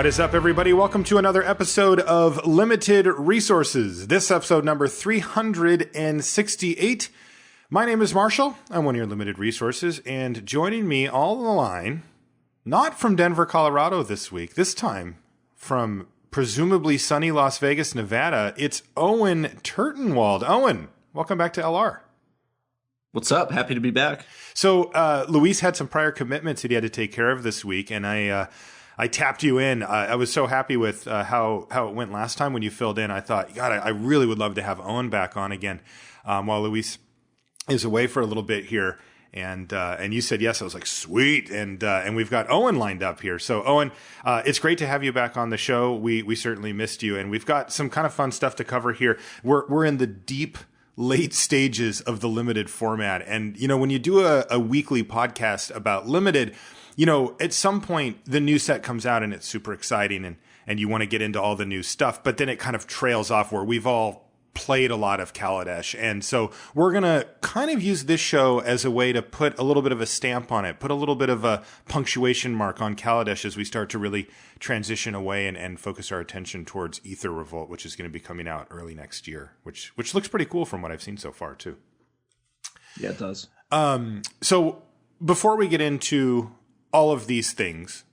What is up, everybody? Welcome to another episode of Limited Resources. This episode number 368. My name is Marshall. I'm one of your Limited Resources, and joining me all on the line, not from Denver, Colorado this week, this time from presumably sunny Las Vegas, Nevada, it's Owen Turtenwald. Owen, welcome back to LR. What's up? Happy to be back. So Luis had some prior commitments that he had to take care of this week, and I tapped you in. I was so happy with how it went last time when you filled in. I thought, God, I really would love to have Owen back on again while Luis is away for a little bit here. And you said yes. I was like, sweet. And we've got Owen lined up here. So Owen, it's great to have you back on the show. We certainly missed you, and we've got some kind of fun stuff to cover here. We're in the deep late stages of the limited format. And, you know, when you do a weekly podcast about limited, you know, at some point the new set comes out and it's super exciting and you want to get into all the new stuff, but then it kind of trails off where we've all played a lot of Kaladesh. And so we're going to kind of use this show as a way to put a little bit of a stamp on it, put a little bit of a punctuation mark on Kaladesh as we start to really transition away and focus our attention towards Aether Revolt, which is going to be coming out early next year, which looks pretty cool from what I've seen so far too. Yeah, it does. So before we get into all of these things,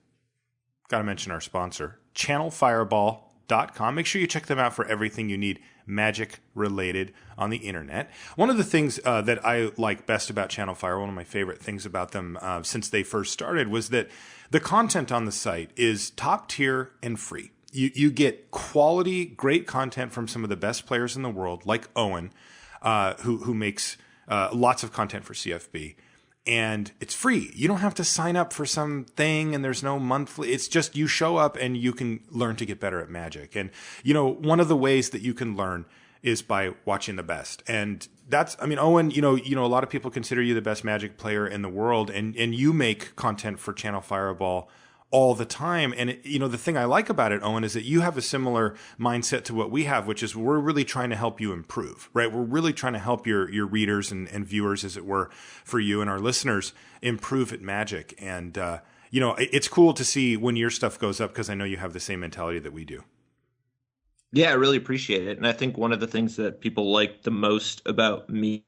got to mention our sponsor, channelfireball.com. Make sure you check them out for everything you need magic related on the internet. One of the things that I like best about Channel Fire, one of my favorite things about them since they first started, was that the content on the site is top tier and free. You get quality, great content from some of the best players in the world, like Owen, who makes lots of content for CFB. And it's free. You don't have to sign up for something, and there's no monthly. It's just you show up and you can learn to get better at Magic. And, you know, one of the ways that you can learn is by watching the best. And that's, I mean, Owen, you know, a lot of people consider you the best Magic player in the world, and you make content for Channel Fireball all the time. And, you know, the thing I like about it, Owen, is that you have a similar mindset to what we have, which is we're really trying to help you improve, right? We're really trying to help your readers and viewers, as it were, for you and our listeners improve at Magic. And, you know, it's cool to see when your stuff goes up, because I know you have the same mentality that we do. Yeah, I really appreciate it. And I think one of the things that people like the most about me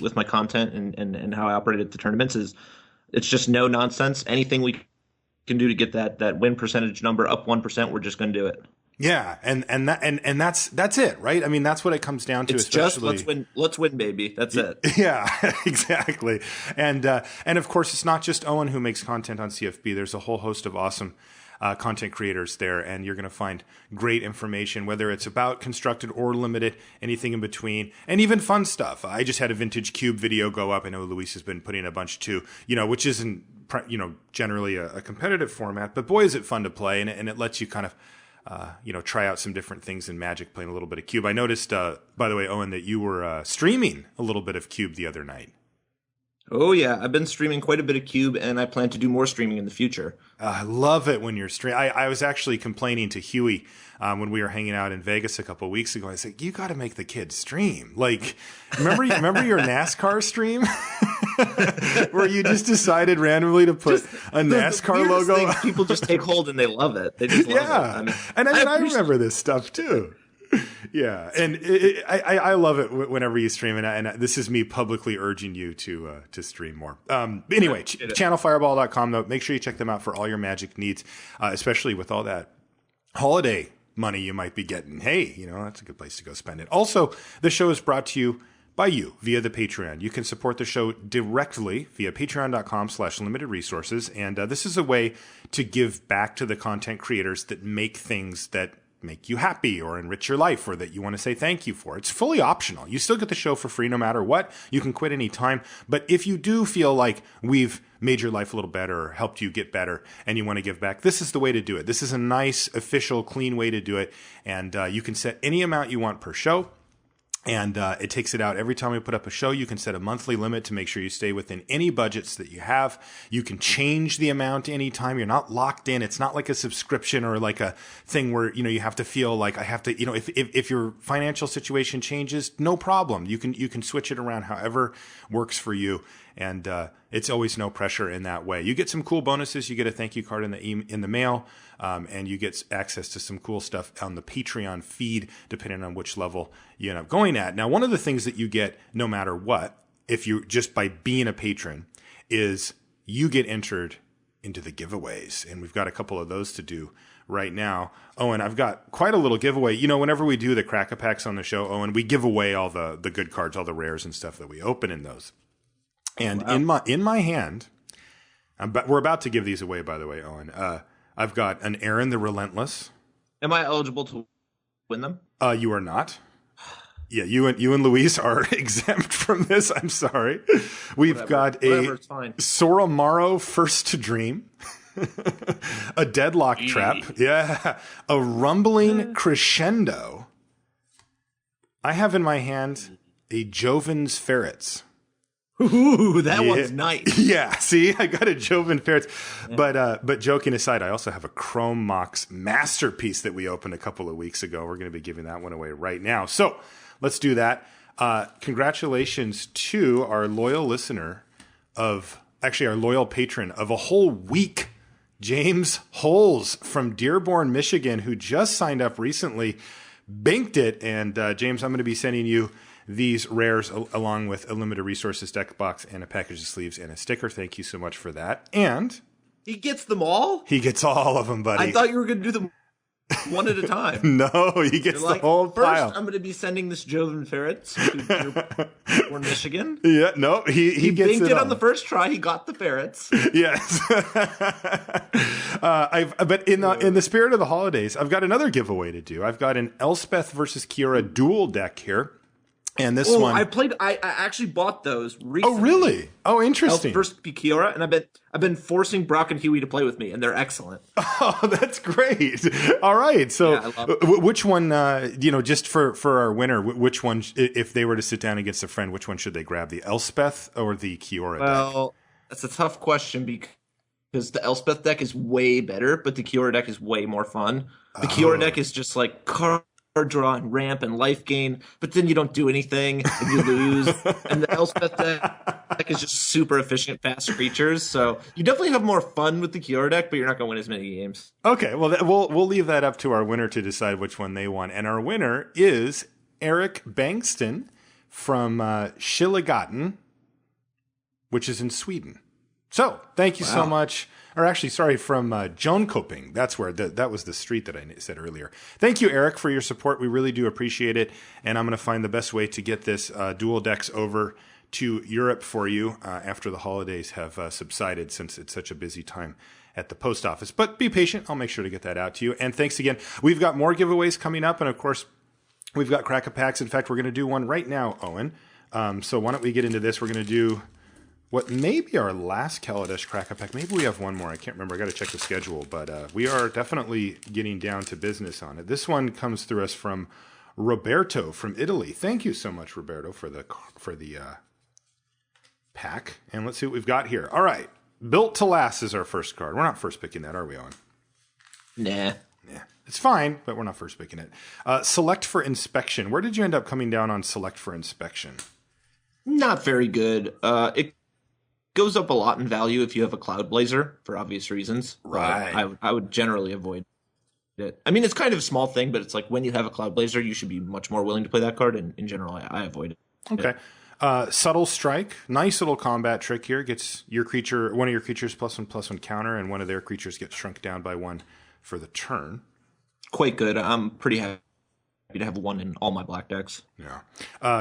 with my content and how I operate at the tournaments is it's just no nonsense. Anything we can do to get that win percentage number up 1%, we're just going to do it. Yeah, and that's it, right? I mean, that's what it comes down to. It's especially just let's win, baby. That's it. Yeah, exactly. And of course, it's not just Owen who makes content on CFB. There's a whole host of awesome content creators there, and you're going to find great information, whether it's about constructed or limited, anything in between, and even fun stuff. I just had a vintage cube video go up. I know Luis has been putting a bunch too, you know, which isn't, you know, generally a competitive format, but boy, is it fun to play, and it lets you kind of, you know, try out some different things in Magic, playing a little bit of cube. I noticed, by the way, Owen, that you were streaming a little bit of cube the other night. Oh, yeah. I've been streaming quite a bit of cube, and I plan to do more streaming in the future. I love it when you're streaming. I was actually complaining to Huey when we were hanging out in Vegas a couple of weeks ago. I said, you got to make the kids stream. Like, remember your NASCAR stream? Where you just decided randomly to put a NASCAR logo. People just take hold and they love it. They just love it. I mean, I remember this stuff too. Yeah, and I love it whenever you stream, and this is me publicly urging you to stream more. Anyway, channelfireball.com, though. Make sure you check them out for all your Magic needs, especially with all that holiday money you might be getting. Hey, you know, that's a good place to go spend it. Also, the show is brought to you by you via the Patreon. You can support the show directly via patreon.com/limitedresources. And this is a way to give back to the content creators that make things that make you happy or enrich your life, or that you want to say thank you for. It's fully optional. You still get the show for free no matter what. You can quit anytime. But if you do feel like we've made your life a little better or helped you get better and you want to give back, this is the way to do it. This is a nice, official, clean way to do it. And you can set any amount you want per show. And it takes it out every time we put up a show. You can set a monthly limit to make sure you stay within any budgets that you have. You can change the amount anytime. You're not locked in. It's not like a subscription or like a thing where, you know, you have to feel like I have to, you know, if your financial situation changes, no problem. You can switch it around however works for you. And it's always no pressure in that way. You get some cool bonuses. You get a thank you card in the mail, and you get access to some cool stuff on the Patreon feed, depending on which level you end up going at. Now, one of the things that you get no matter what, if you just by being a patron, is you get entered into the giveaways. And we've got a couple of those to do right now. Owen, I've got quite a little giveaway. You know, whenever we do the Crack-A-Packs on the show, Owen, we give away all the good cards, all the rares and stuff that we open in those. And in my hand, we're about to give these away, by the way, Owen. I've got an Aaron the Relentless. Am I eligible to win them? You are not. Yeah, you and Luis are exempt from this. I'm sorry. We've got a Soromaro First to Dream, a Deadlock Trap, yeah, a Rumbling Crescendo. I have in my hand a Joven's Ferrets. Ooh, that one's nice. Yeah, see, I got a Joven Ferrets. But joking aside, I also have a Chrome Mox Masterpiece that we opened a couple of weeks ago. We're going to be giving that one away right now. So let's do that. Congratulations to our loyal listener our loyal patron of a whole week, James Holes from Dearborn, Michigan, who just signed up recently, banked it. And James, I'm going to be sending you these rares along with a limited resources deck box and a package of sleeves and a sticker. Thank you so much for that. And he gets them all? He gets all of them, buddy. I thought you were going to do them one at a time. No, he gets the whole pile. First, I'm going to be sending this Joven Ferrets to Dearborn, Michigan. Yeah, no, he gets banked it on the first try. He got the ferrets. Yes. But in the spirit of the holidays, I've got another giveaway to do. I've got an Elspeth versus Kiora dual deck here. And this one, I actually bought those recently. Oh, really? Oh, interesting. First Kiora, and I've been forcing Brock and Huey to play with me, and they're excellent. Oh, that's great. All right. So which one, just for our winner, which one, if they were to sit down against a friend, which one should they grab, the Elspeth or the Kiora deck? Well, that's a tough question because the Elspeth deck is way better, but the Kiora deck is way more fun. The Kiora deck is just like card draw and ramp and life gain, but then you don't do anything and you lose. And the Elspeth deck is just super efficient, fast creatures. So you definitely have more fun with the Kiora deck, but you're not going to win as many games. Okay, well, we'll leave that up to our winner to decide which one they want. And our winner is Eric Bankston from Skillegaten, which is in Sweden. So thank you so much. Or actually, sorry, from Jönköping. That's where that was the street that I said earlier. Thank you, Eric, for your support. We really do appreciate it. And I'm going to find the best way to get this dual decks over to Europe for you after the holidays have subsided, since it's such a busy time at the post office. But be patient. I'll make sure to get that out to you. And thanks again. We've got more giveaways coming up. And, of course, we've got Crack-A-Packs. In fact, we're going to do one right now, Owen. So why don't we get into this? We're going to do what may be our last Kaladesh Crack-A-Pack. Maybe we have one more. I can't remember. I got to check the schedule. But we are definitely getting down to business on it. This one comes through us from Roberto from Italy. Thank you so much, Roberto, for the pack. And let's see what we've got here. All right. Built to Last is our first card. We're not first picking that, are we, Owen? Nah. Yeah. It's fine, but we're not first picking it. Select for Inspection. Where did you end up coming down on Select for Inspection? Not very good. It goes up a lot in value if you have a Cloud Blazer for obvious reasons. Right. I would generally avoid it. I mean, it's kind of a small thing, but it's like when you have a Cloud Blazer, you should be much more willing to play that card. And in general, I avoid it. Okay. Subtle Strike. Nice little combat trick here. Gets one of your creatures +1/+1 counter, and one of their creatures gets shrunk down by 1 for the turn. Quite good. I'm pretty happy to have 1 in all my black decks. Yeah.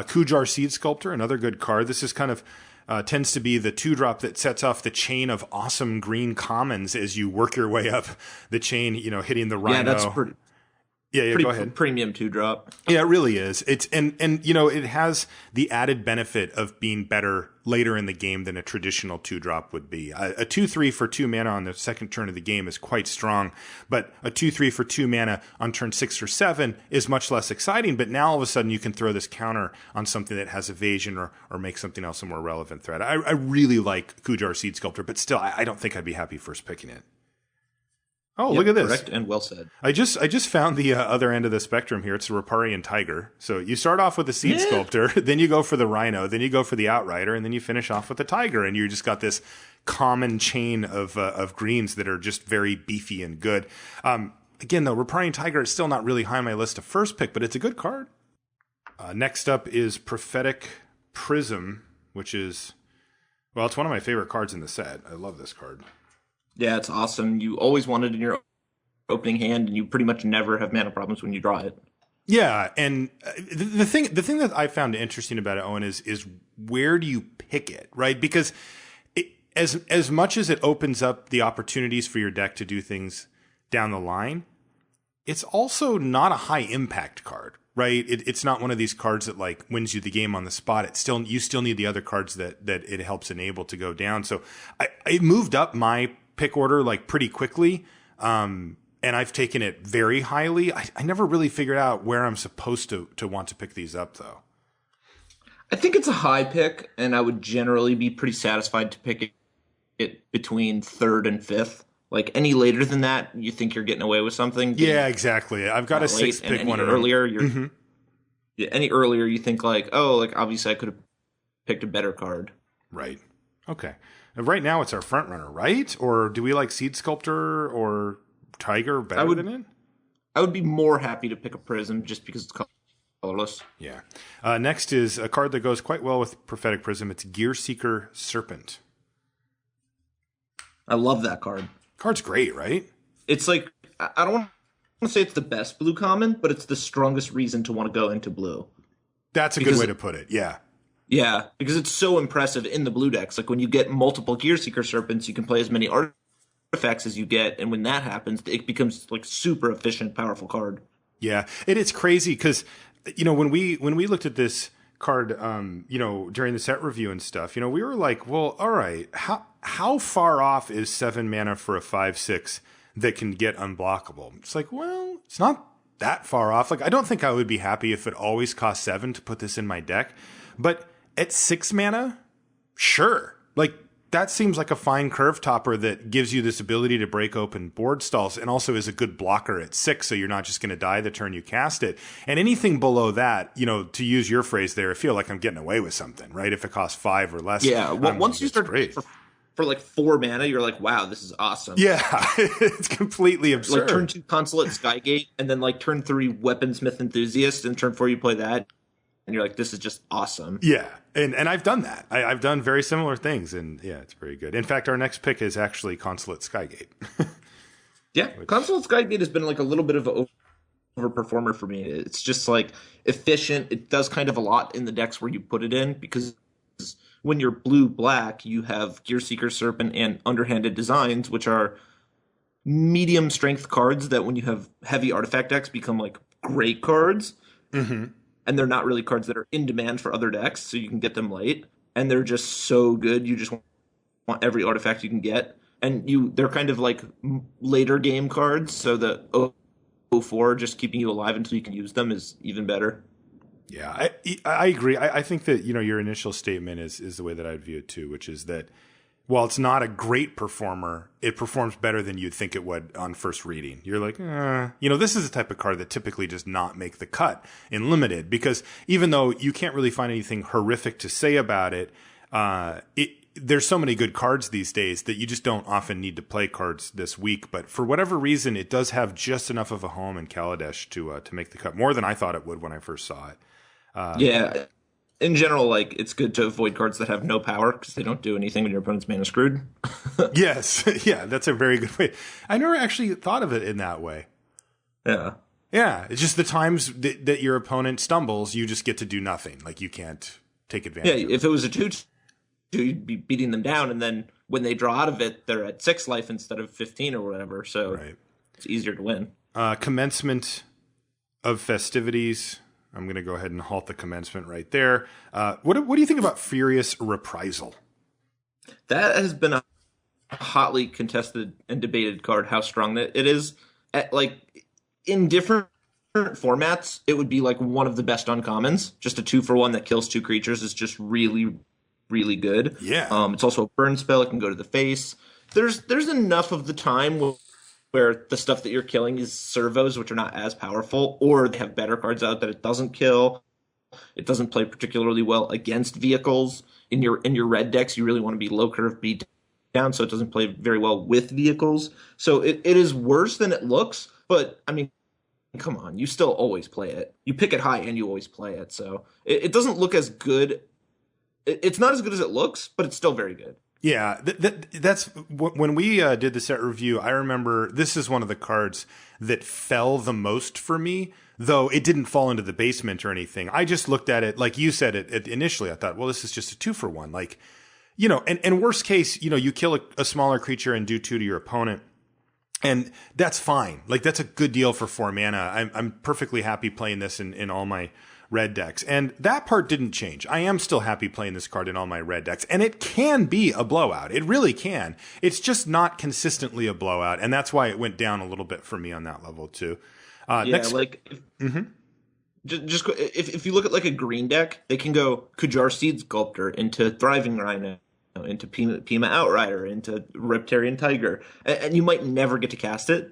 Kujar Seed Sculptor, another good card. This is kind of tends to be the 2-drop that sets off the chain of awesome green commons as you work your way up the chain, hitting the Rhino. Yeah, that's pretty. Yeah, go ahead. Premium 2-drop. Yeah, it really is. It's and it has the added benefit of being better later in the game than a traditional 2-drop would be. A 2/3 for 2 mana on the second turn of the game is quite strong, but a 2/3 for 2 mana on turn 6 or 7 is much less exciting. But now all of a sudden you can throw this counter on something that has evasion or make something else a more relevant threat. I really like Kujar Seed Sculptor, but still I don't think I'd be happy first picking it. Oh, Yep, look at this. Correct and well said. I just found the other end of the spectrum here. It's a Riparian Tiger. So you start off with the Seed Sculptor, then you go for the Rhino, then you go for the Outrider, and then you finish off with the Tiger. And you just got this common chain of greens that are just very beefy and good. Again, though, Riparian Tiger is still not really high on my list of first pick, but it's a good card. Next up is Prophetic Prism, which is, well, it's one of my favorite cards in the set. I love this card. Yeah, it's awesome. You always want it in your opening hand, and you pretty much never have mana problems when you draw it. Yeah, and the thing that I found interesting about it, Owen, is where do you pick it, right? Because as much as it opens up the opportunities for your deck to do things down the line, it's also not a high impact card, right? It's not one of these cards that like wins you the game on the spot. You still need the other cards that it helps enable to go down. So I moved up my pick order like pretty quickly, and I've taken it very highly. I never really figured out where I'm supposed to want to pick these up, though. I think it's a high pick, and I would generally be pretty satisfied to pick it between third and fifth. Like any later than that, you think you're getting away with something. Yeah, exactly. I've got a sixth pick one earlier. Any earlier, you think like, oh, like obviously I could have picked a better card. Right. Okay. Right now it's our front runner, right? Or do we like Seed Sculptor or Tiger better than it? I would be more happy to pick a Prism just because it's colorless. Yeah. Next is a card that goes quite well with Prophetic Prism. It's Gear Seeker Serpent. I love that card. Card's great, right? It's like, I don't want to say it's the best blue common, but it's the strongest reason to want to go into blue. That's a good way to put it, yeah. Yeah, because it's so impressive in the blue decks. Like when you get multiple Gear Seeker Serpents, you can play as many artifacts as you get, and when that happens, it becomes like super efficient, powerful card. Yeah, it's crazy because when we looked at this card, during the set review and stuff, we were like, well, all right, how far off is 7 mana for a 5/6 that can get unblockable? It's like, well, it's not that far off. Like I don't think I would be happy if it always cost 7 to put this in my deck, but at 6 mana, sure. Like, that seems like a fine curve topper that gives you this ability to break open board stalls and also is a good blocker at 6, so you're not just going to die the turn you cast it. And anything below that, to use your phrase there, I feel like I'm getting away with something, right? If it costs 5 or less. Yeah, once you start for like 4 mana, you're like, wow, this is awesome. Yeah, it's completely absurd. Like turn 2 Consulate Sky Gate, and then like turn 3 Weaponsmith Enthusiast, and turn 4 you play that. And you're like, this is just awesome. Yeah, and I've done that. I've done very similar things, and yeah, it's very good. In fact, our next pick is actually Consulate Sky Gate. Yeah, Consulate Sky Gate has been like a little bit of an overperformer for me. It's just like efficient. It does kind of a lot in the decks where you put it in, because when you're blue-black, you have Gear Seeker Serpent and Underhanded Designs, which are medium strength cards that when you have heavy artifact decks become like great cards. Mm-hmm. And they're not really cards that are in demand for other decks, so you can get them late. And they're just so good. You just want every artifact you can get. And they're kind of like later game cards, so the 0/4 just keeping you alive until you can use them is even better. Yeah, I agree. I think that, your initial statement is the way that I'd view it too, which is that while it's not a great performer, it performs better than you'd think it would on first reading. You're like, this is the type of card that typically does not make the cut in Limited, because even though you can't really find anything horrific to say about it, there's so many good cards these days that you just don't often need to play cards this week. But for whatever reason, it does have just enough of a home in Kaladesh to make the cut, more than I thought it would when I first saw it. Yeah. In general, like, it's good to avoid cards that have no power because they don't do anything when your opponent's mana screwed. Yes. Yeah, that's a very good way. I never actually thought of it in that way. Yeah. Yeah, it's just the times that your opponent stumbles, you just get to do nothing. Like, you can't take advantage of it. If it was a 2/2, you'd be beating them down, and then when they draw out of it, they're at 6 life instead of 15 or whatever, so It's easier to win. Commencement of festivities. I'm going to go ahead and halt the commencement right there. What do you think about Furious Reprisal? That has been a hotly contested and debated card, how strong that it is. In different formats, it would be like one of the best uncommons. Just a 2-for-1 that kills 2 creatures is just really, really good. Yeah. It's also a burn spell. It can go to the face. There's enough of the time where the stuff that you're killing is servos, which are not as powerful, or they have better cards out that it doesn't kill. It doesn't play particularly well against vehicles. In your red decks, you really want to be low curve beat down, so it doesn't play very well with vehicles. So it is worse than it looks, but I mean, come on, you still always play it. You pick it high and you always play it. So it doesn't look as good. It's not as good as it looks, but it's still very good. Yeah, that's when we did the set review. I remember this is one of the cards that fell the most for me, though it didn't fall into the basement or anything. I just looked at it like you said it initially. I thought, well, this is just a 2-for-1. Like, you know, and worst case, you know, you kill a smaller creature and do 2 to your opponent. And that's fine. Like, that's a good deal for 4 mana. I'm perfectly happy playing this in all my red decks. And that part didn't change. I am still happy playing this card in all my red decks. And it can be a blowout. It really can. It's just not consistently a blowout. And that's why it went down a little bit for me on that level, too. If you look at like a green deck, they can go Kujar Seed Sculptor into Thriving Rhino, into Pima Outrider, into Riptarian Tiger, and you might never get to cast it.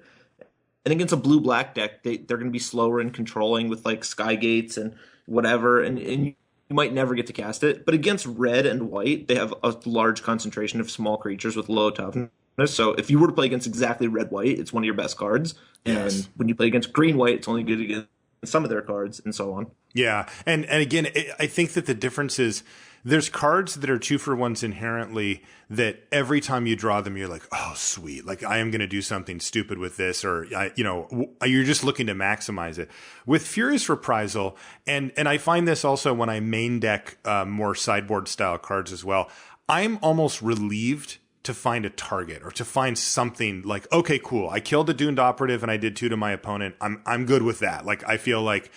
And against a blue-black deck, they're going to be slower and controlling with like Sky Gates and whatever, and you might never get to cast it. But against red and white, they have a large concentration of small creatures with low toughness. So if you were to play against exactly red-white, it's one of your best cards. Yes. And when you play against green-white, it's only good against some of their cards, and so on. Yeah, and again, I think that the difference is there's cards that are 2-for-1s inherently that every time you draw them, you're like, oh, sweet. Like, I am going to do something stupid with this, or, you're just looking to maximize it. With Furious Reprisal, and I find this also when I main deck more sideboard style cards as well, I'm almost relieved to find a target or to find something like, okay, cool. I killed a Doomed Operative and I did 2 to my opponent. I'm good with that. Like, I feel like,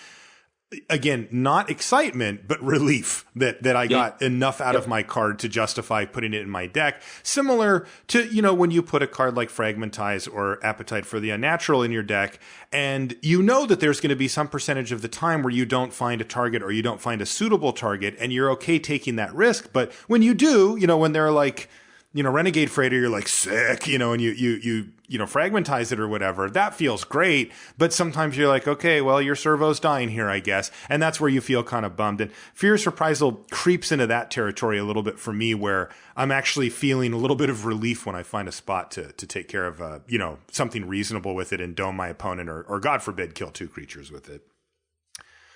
again, not excitement, but relief that I got enough out of my card to justify putting it in my deck. Similar to, when you put a card like Fragmentize or Appetite for the Unnatural in your deck, and you know that there's going to be some percentage of the time where you don't find a target or you don't find a suitable target, and you're okay taking that risk. But when you do, when they're like, Renegade Freighter, you're like, sick, and you fragmentize it or whatever. That feels great. But sometimes you're like, okay, well, your servo's dying here, I guess. And that's where you feel kind of bummed. And Fierce Reprisal creeps into that territory a little bit for me, where I'm actually feeling a little bit of relief when I find a spot to take care of, something reasonable with it and dome my opponent or God forbid, kill 2 creatures with it.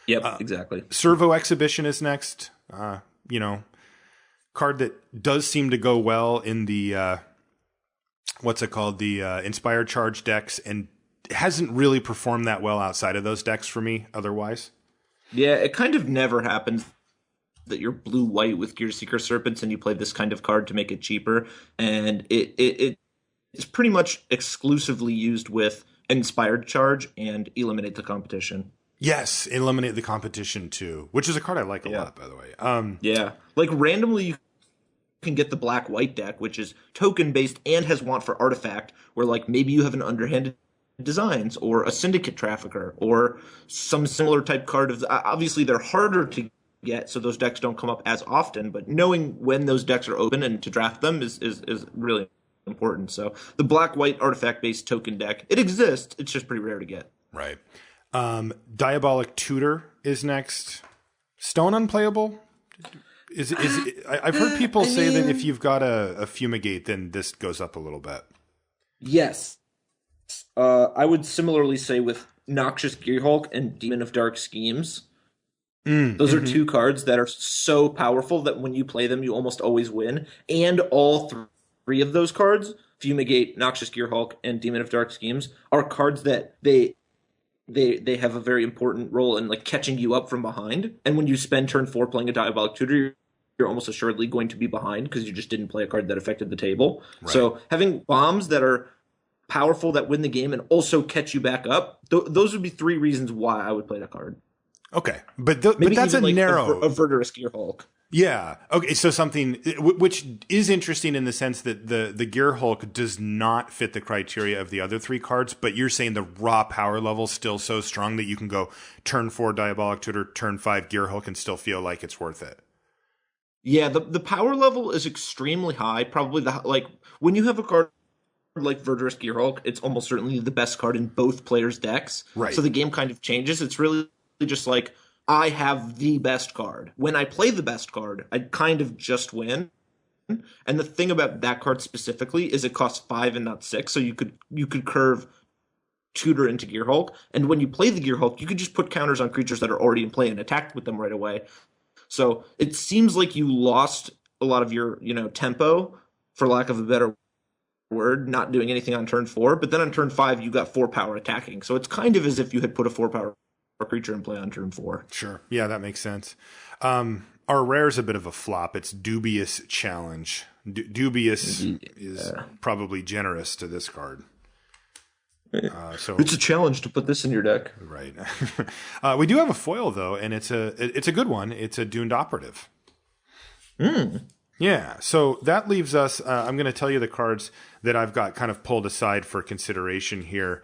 Yep, exactly. Servo Exhibition is next. Card that does seem to go well in the the Inspired Charge decks, and hasn't really performed that well outside of those decks for me otherwise. Yeah, it kind of never happens that you're blue-white with Gear Seeker Serpents and you play this kind of card to make it cheaper, and it's pretty much exclusively used with Inspired Charge and Eliminate the Competition. Yes, Eliminate the Competition too, which is a card I like a lot, by the way. Like randomly you can get the black-white deck, which is token-based and has want for artifact, where like maybe you have an Underhanded Designs or a Syndicate Trafficker or some similar type card. Obviously, they're harder to get, so those decks don't come up as often, but knowing when those decks are open and to draft them is really important. So the black-white artifact-based token deck, it exists, it's just pretty rare to get. Right. Diabolic Tutor is next. Stone unplayable? Is it, I've heard people say that if you've got a Fumigate, then this goes up a little bit. Yes. I would similarly say with Noxious Gearhulk and Demon of Dark Schemes. Those are 2 cards that are so powerful that when you play them, you almost always win. And all 3 of those cards, Fumigate, Noxious Gearhulk, and Demon of Dark Schemes, are cards that they have a very important role in like catching you up from behind. And when you spend turn 4 playing a Diabolic Tutor, you're almost assuredly going to be behind because you just didn't play a card that affected the table. Right. So having bombs that are powerful that win the game and also catch you back up, those would be 3 reasons why I would play that card. Okay, but that's a narrow... A Verdurous Gearhulk. Yeah. Okay. So something which is interesting in the sense that the Gearhulk does not fit the criteria of the other 3 cards, but you're saying the raw power level is still so strong that you can go turn 4 Diabolic Tutor, turn 5 Gearhulk, and still feel like it's worth it. Yeah, the power level is extremely high. Probably when you have a card like Verdurous Gearhulk, it's almost certainly the best card in both players' decks. Right. So the game kind of changes. It's really just like, I have the best card. When I play the best card, I kind of just win. And the thing about that card specifically is it costs 5 and not 6, so you could curve Tutor into Gearhulk, and when you play the Gearhulk, you could just put counters on creatures that are already in play and attack with them right away. So it seems like you lost a lot of your, tempo, for lack of a better word, not doing anything on turn 4, but then on turn 5 you got 4 power attacking. So it's kind of as if you had put a 4 power creature in play on turn 4. Sure. Yeah, that makes sense. Our rare's a bit of a flop. It's Dubious Challenge. Dubious is probably generous to this card. So it's a challenge to put this in your deck. Right. We do have a foil, though, and it's a good one. It's a Doomed Operative. Yeah, so that leaves us, I'm going to tell you the cards that I've got kind of pulled aside for consideration here.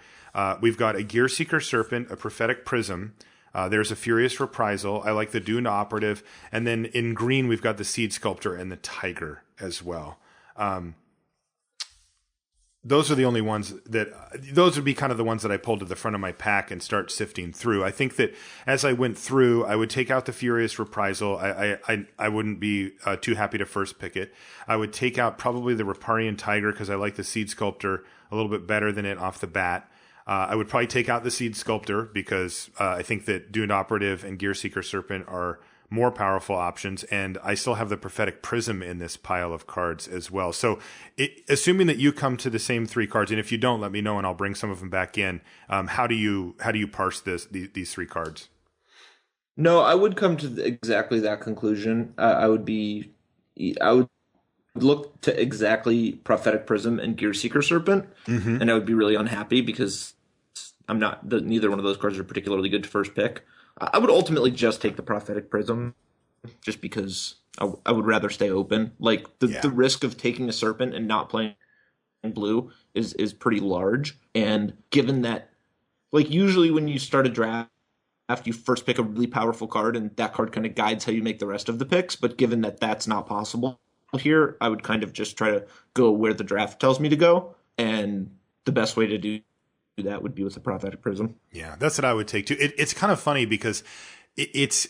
We've got a Gearseeker Serpent, a Prophetic Prism. There's a Furious Reprisal. I like the Dune Operative. And then in green, we've got the Seed Sculptor and the Tiger as well. Those are the only ones those would be kind of the ones that I pulled to the front of my pack and start sifting through. I think that as I went through, I would take out the Furious Reprisal. I wouldn't be too happy to first pick it. I would take out probably the Riparian Tiger because I like the Seed Sculptor a little bit better than it off the bat. I would probably take out the Seed Sculptor because I think that Doomed Operative and Gearseeker Serpent are more powerful options, and I still have the Prophetic Prism in this pile of cards as well. So assuming that you come to the same 3 cards, and if you don't, let me know and I'll bring some of them back in. How do you parse these 3 cards? No, I would come to exactly that conclusion. I would look to exactly Prophetic Prism and Gearseeker Serpent, and I would be really unhappy because neither one of those cards are particularly good to first pick. I would ultimately just take the Prophetic Prism, just because I would rather stay open. Like the risk of taking a Serpent and not playing blue is pretty large, and given that, like, usually when you start a draft, you first pick a really powerful card, and that card kind of guides how you make the rest of the picks. But given that that's not possible here, I would kind of just try to go where the draft tells me to go, and the best way to do that would be with the Prophetic Prism. Yeah, that's what I would take too. It's kind of funny because it's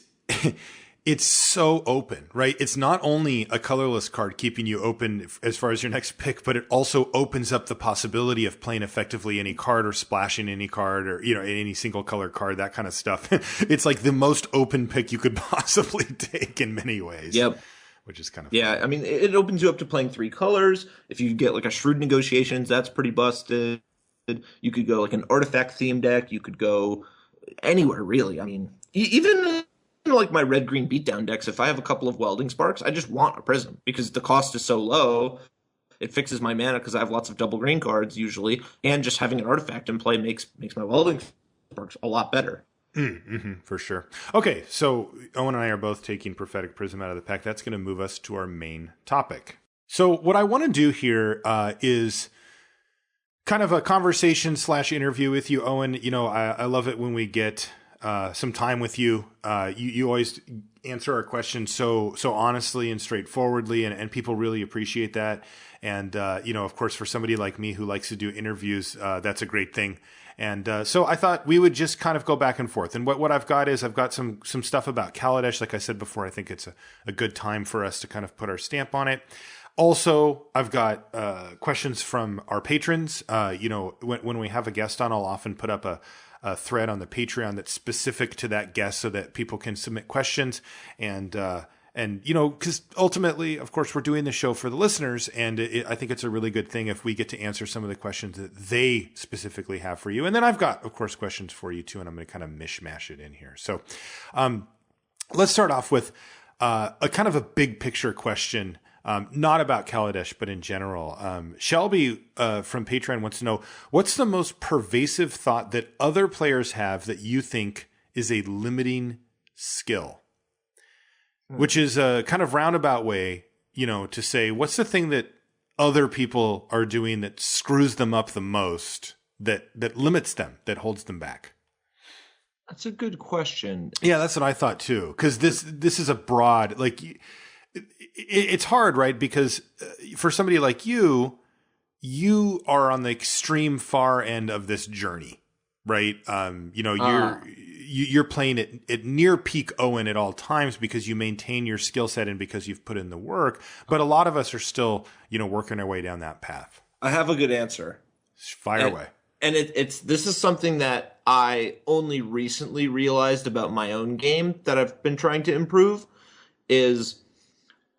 it's so open, right? It's not only a colorless card keeping you open as far as your next pick, but it also opens up the possibility of playing effectively any card or splashing any card or, any single color card, that kind of stuff. It's like the most open pick you could possibly take in many ways. Yep. Which is kind of fun. I mean, it opens you up to playing 3 colors. If you get like a Shrewd Negotiations, that's pretty busted. You could go like an artifact theme deck. You could go anywhere, really. I mean, even like my red-green beatdown decks, if I have a couple of Welding Sparks, I just want a Prism because the cost is so low. It fixes my mana because I have lots of double green cards usually, and just having an artifact in play makes my Welding Sparks a lot better. For sure. Okay, so Owen and I are both taking Prophetic Prism out of the pack. That's going to move us to our main topic. So what I want to do here is kind of a conversation / interview with you, Owen. I love it when we get some time with you. You always answer our questions so honestly and straightforwardly, and people really appreciate that. And, of course, for somebody like me who likes to do interviews, that's a great thing. And so I thought we would just kind of go back and forth. And what I've got is I've got some stuff about Kaladesh. Like I said before, I think it's a good time for us to kind of put our stamp on it. Also, I've got questions from our patrons. When we have a guest on, I'll often put up a thread on the Patreon that's specific to that guest so that people can submit questions. And because ultimately, of course, we're doing the show for the listeners, and I think it's a really good thing if we get to answer some of the questions that they specifically have for you. And then I've got, of course, questions for you too, and I'm going to kind of mishmash it in here. So let's start off with a kind of a big picture question. Not about Kaladesh, but in general. Shelby from Patreon wants to know, what's the most pervasive thought that other players have that you think is a limiting skill? Which is a kind of roundabout way, to say, what's the thing that other people are doing that screws them up the most, that limits them, that holds them back? That's a good question. Yeah, that's what I thought too. Because this is a broad, like... It's hard, right? Because for somebody like you, you are on the extreme far end of this journey, right? You're playing at near peak Owen at all times because you maintain your skill set and because you've put in the work. But a lot of us are still, working our way down that path. I have a good answer. Fire away. And this is something that I only recently realized about my own game that I've been trying to improve is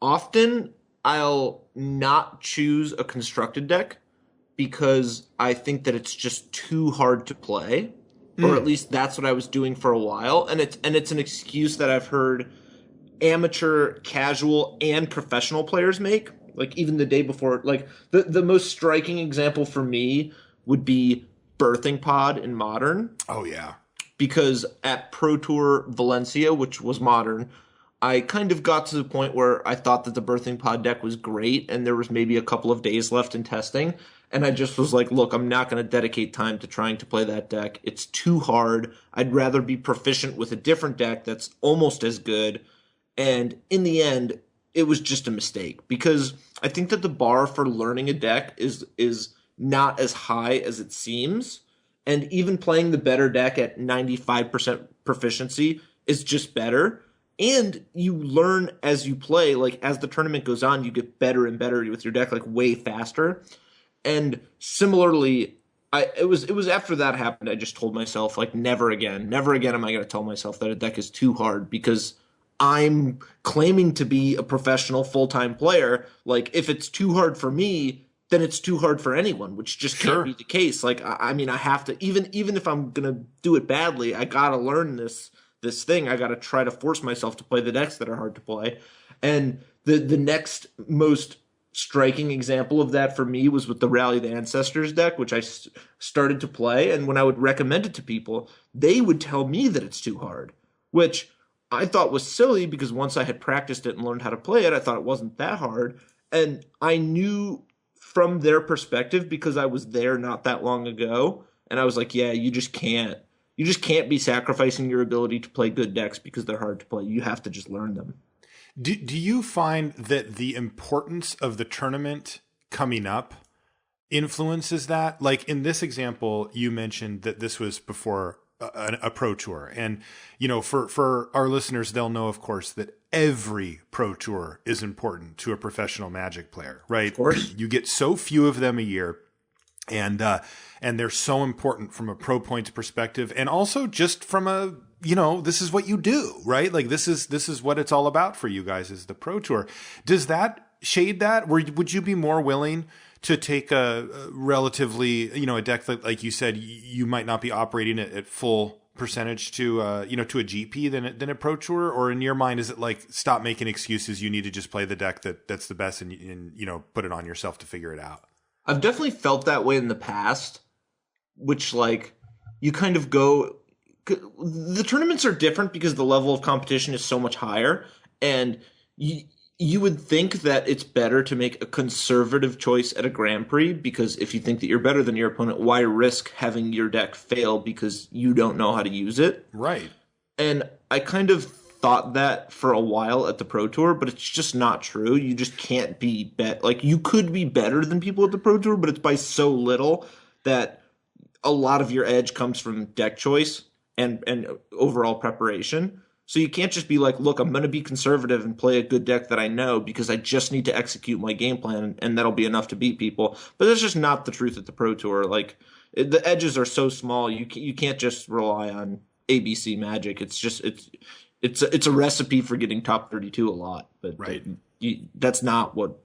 often I'll not choose a constructed deck because I think that it's just too hard to play. Or at least that's what I was doing for a while. And it's an excuse that I've heard amateur, casual, and professional players make. Like even the day before, like the most striking example for me would be Birthing Pod in Modern. Oh yeah. Because at Pro Tour Valencia, which was Modern, I kind of got to the point where I thought that the Birthing Pod deck was great and there was maybe a couple of days left in testing. And I just was like, look, I'm not going to dedicate time to trying to play that deck. It's too hard. I'd rather be proficient with a different deck that's almost as good. And in the end, it was just a mistake because I think that the bar for learning a deck is not as high as it seems. And even playing the better deck at 95% proficiency is just better. And you learn as you play, like as the tournament goes on, you get better and better with your deck, like way faster. And similarly, it was after that happened, I just told myself, like, never again am I going to tell myself that a deck is too hard because I'm claiming to be a professional full-time player. Like, if it's too hard for me, then it's too hard for anyone, which just can't be the case. Like, I mean, I have to, even if I'm going to do it badly, I got to learn this thing. I got to try to force myself to play the decks that are hard to play. And the next most striking example of that for me was with the Rally the Ancestors deck, which I started to play. And when I would recommend it to people, they would tell me that it's too hard, which I thought was silly because once I had practiced it and learned how to play it, I thought it wasn't that hard. And I knew from their perspective because I was there not that long ago. And I was like, yeah, you just can't be sacrificing your ability to play good decks because they're hard to play. You have to just learn them. Do you find that the importance of the tournament coming up influences that? Like in this example, you mentioned that this was before a pro tour. And, for our listeners, they'll know, of course, that every pro tour is important to a professional Magic player, right? Of course. You get so few of them a year. And they're so important from a pro points perspective and also just from a, this is what you do, right? Like this is what it's all about for you guys is the pro tour. Does that shade that? Would you be more willing to take a relatively, a deck that, like you said, you might not be operating at full percentage to a GP than a pro tour? Or in your mind, is it like, stop making excuses. You need to just play the deck that's the best and put it on yourself to figure it out? I've definitely felt that way in the past, which like you kind of go, the tournaments are different because the level of competition is so much higher. And you would think that it's better to make a conservative choice at a Grand Prix because if you think that you're better than your opponent, why risk having your deck fail because you don't know how to use it? Right. And I kind of thought that for a while at the Pro Tour, but it's just not true. You just can't be like you could be better than people at the Pro Tour, but it's by so little that a lot of your edge comes from deck choice and overall preparation. So you can't just be like, look, I'm going to be conservative and play a good deck that I know because I just need to execute my game plan and that'll be enough to beat people. But that's just not the truth at the Pro Tour. Like the edges are so small, you can't just rely on ABC Magic. It's a recipe for getting top 32 a lot, but right. That's not what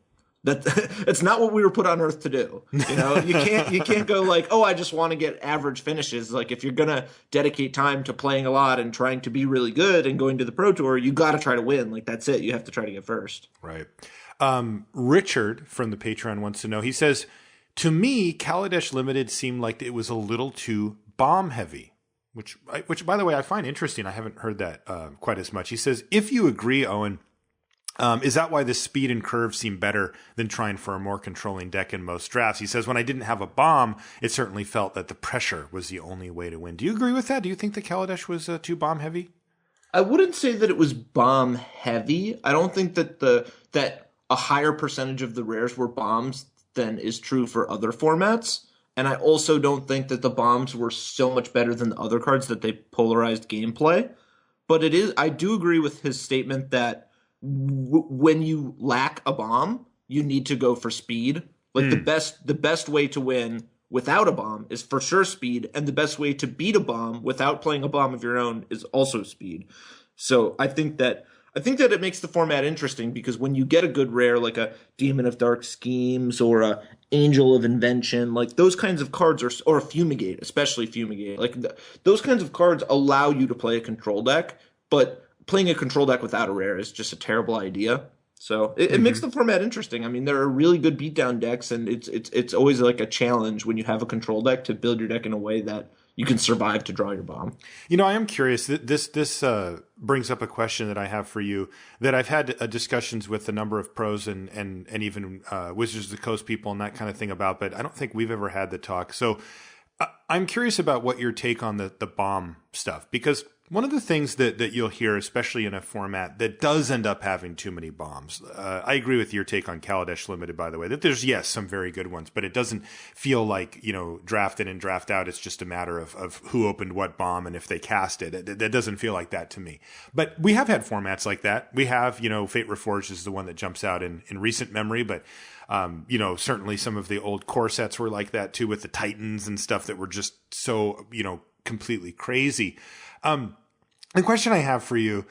it's not what we were put on Earth to do. You can't go like, oh, I just want to get average finishes. Like if you're gonna dedicate time to playing a lot and trying to be really good and going to the Pro Tour, you got to try to win. Like that's it. You have to try to get first. Right. Richard from the Patreon wants to know. He says, to me, Kaladesh Limited seemed like it was a little too bomb heavy. Which, by the way, I find interesting. I haven't heard that quite as much. He says, if you agree, Owen, is that why the speed and curve seem better than trying for a more controlling deck in most drafts? He says, when I didn't have a bomb, it certainly felt that the pressure was the only way to win. Do you agree with that? Do you think the Kaladesh was too bomb heavy? I wouldn't say that it was bomb heavy. I don't think that that a higher percentage of the rares were bombs than is true for other formats. And I also don't think that the bombs were so much better than the other cards that they polarized gameplay. But I do agree with his statement that when you lack a bomb, you need to go for speed. Like the best way to win without a bomb is for sure speed, and the best way to beat a bomb without playing a bomb of your own is also speed. So I think that it makes the format interesting, because when you get a good rare like a Demon of Dark Schemes or a Angel of Invention, like those kinds of cards or a Fumigate, especially Fumigate, like those kinds of cards allow you to play a control deck, but playing a control deck without a rare is just a terrible idea. So it makes the format interesting. I mean, there are really good beatdown decks, and it's always like a challenge when you have a control deck to build your deck in a way that you can survive to draw your bomb. You know, I am curious. This brings up a question that I have for you that I've had discussions with a number of pros and even Wizards of the Coast people and that kind of thing about, but I don't think we've ever had the talk. So I'm curious about what your take on the bomb stuff, because one of the things that you'll hear, especially in a format that does end up having too many bombs, I agree with your take on Kaladesh Limited, by the way, that there's, yes, some very good ones, but it doesn't feel like, draft in and draft out. It's just a matter of who opened what bomb and if they cast it. That doesn't feel like that to me. But we have had formats like that. We have, Fate Reforged is the one that jumps out in recent memory, but certainly some of the old core sets were like that too, with the Titans and stuff that were just so, completely crazy. The question I have for you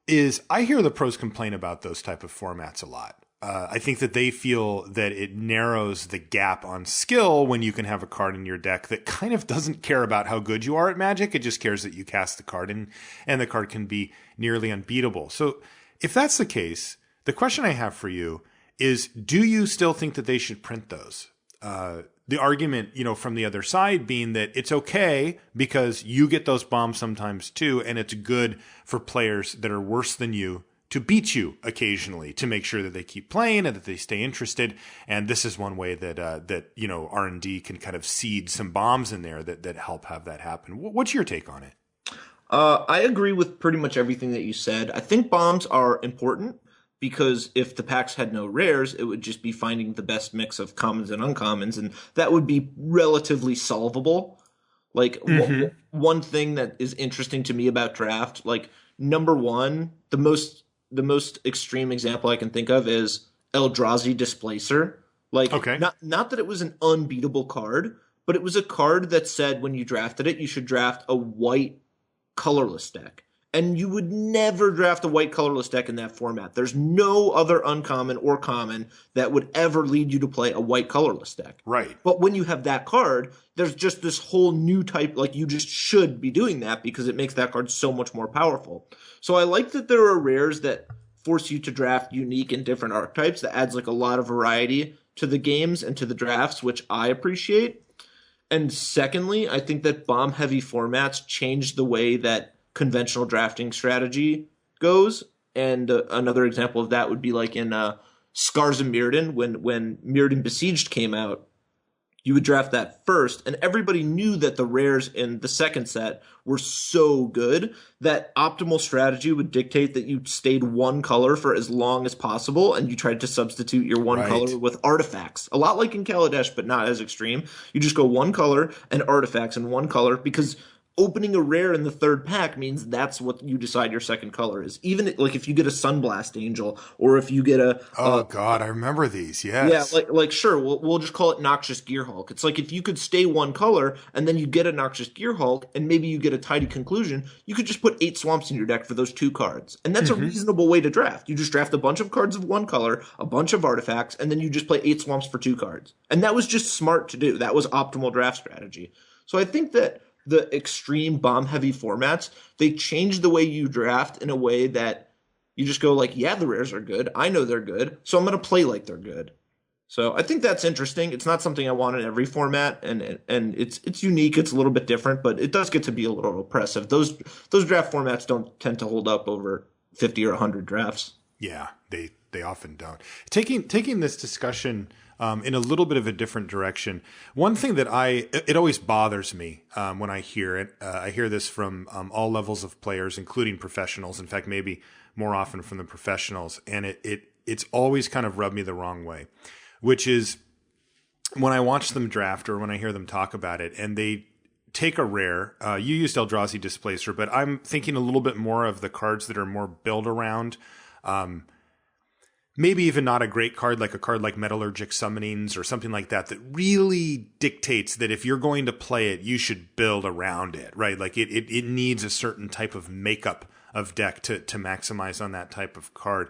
is, I hear the pros complain about those type of formats a lot. I think that they feel that it narrows the gap on skill when you can have a card in your deck that kind of doesn't care about how good you are at Magic. It just cares that you cast the card and the card can be nearly unbeatable. So if that's the case, the question I have for you is, do you still think that they should print those? The argument, from the other side being that it's okay because you get those bombs sometimes too, and it's good for players that are worse than you to beat you occasionally, to make sure that they keep playing and that they stay interested. And this is one way that R&D can kind of seed some bombs in there that help have that happen. What's your take on it? I agree with pretty much everything that you said. I think bombs are important, because if the packs had no rares, it would just be finding the best mix of commons and uncommons, and that would be relatively solvable. Like, one thing that is interesting to me about draft, like, number one, the most extreme example I can think of is Eldrazi Displacer. Like, okay. Not that it was an unbeatable card, but it was a card that said when you drafted it, you should draft a white colorless deck. And you would never draft a white colorless deck in that format. There's no other uncommon or common that would ever lead you to play a white colorless deck. Right. But when you have that card, there's just this whole new type, like, you just should be doing that because it makes that card so much more powerful. So I like that there are rares that force you to draft unique and different archetypes. That adds like a lot of variety to the games and to the drafts, which I appreciate. And secondly, I think that bomb-heavy formats change the way that conventional drafting strategy goes. And another example of that would be like in Scars of Mirrodin, when Mirrodin Besieged came out, you would draft that first, and everybody knew that the rares in the second set were so good that optimal strategy would dictate that you stayed one color for as long as possible, and you tried to substitute your one color with artifacts. A lot like in Kaladesh, but not as extreme. You just go one color and artifacts in one color, because opening a rare in the third pack means that's what you decide your second color is. Even like if you get a Sunblast Angel, or if you get a God, I remember these. Yes, yeah, like sure, we'll just call it Noxious Gearhulk. It's like if you could stay one color and then you get a Noxious Gearhulk and maybe you get a Tidy Conclusion, you could just put 8 swamps in your deck for those 2 cards, and that's a reasonable way to draft. You just draft a bunch of cards of one color, a bunch of artifacts, and then you just play 8 swamps for 2 cards, and that was just smart to do. That was optimal draft strategy. So I think that the extreme bomb-heavy formats, they change the way you draft in a way that you just go like, yeah, the rares are good. I know they're good, so I'm going to play like they're good. So I think that's interesting. It's not something I want in every format, and it's unique. It's a little bit different, but it does get to be a little oppressive. Those draft formats don't tend to hold up over 50 or 100 drafts. Yeah, they often don't. Taking this discussion in a little bit of a different direction. One thing that it always bothers me when I hear it. I hear this from all levels of players, including professionals. In fact, maybe more often from the professionals, and it's always kind of rubbed me the wrong way, which is when I watch them draft or when I hear them talk about it, and they take a rare, you used Eldrazi Displacer, but I'm thinking a little bit more of the cards that are more build around, maybe even not a great card, like a card like Metallurgic Summonings or something like that, that really dictates that if you're going to play it, you should build around it, right? Like it needs a certain type of makeup of deck to maximize on that type of card.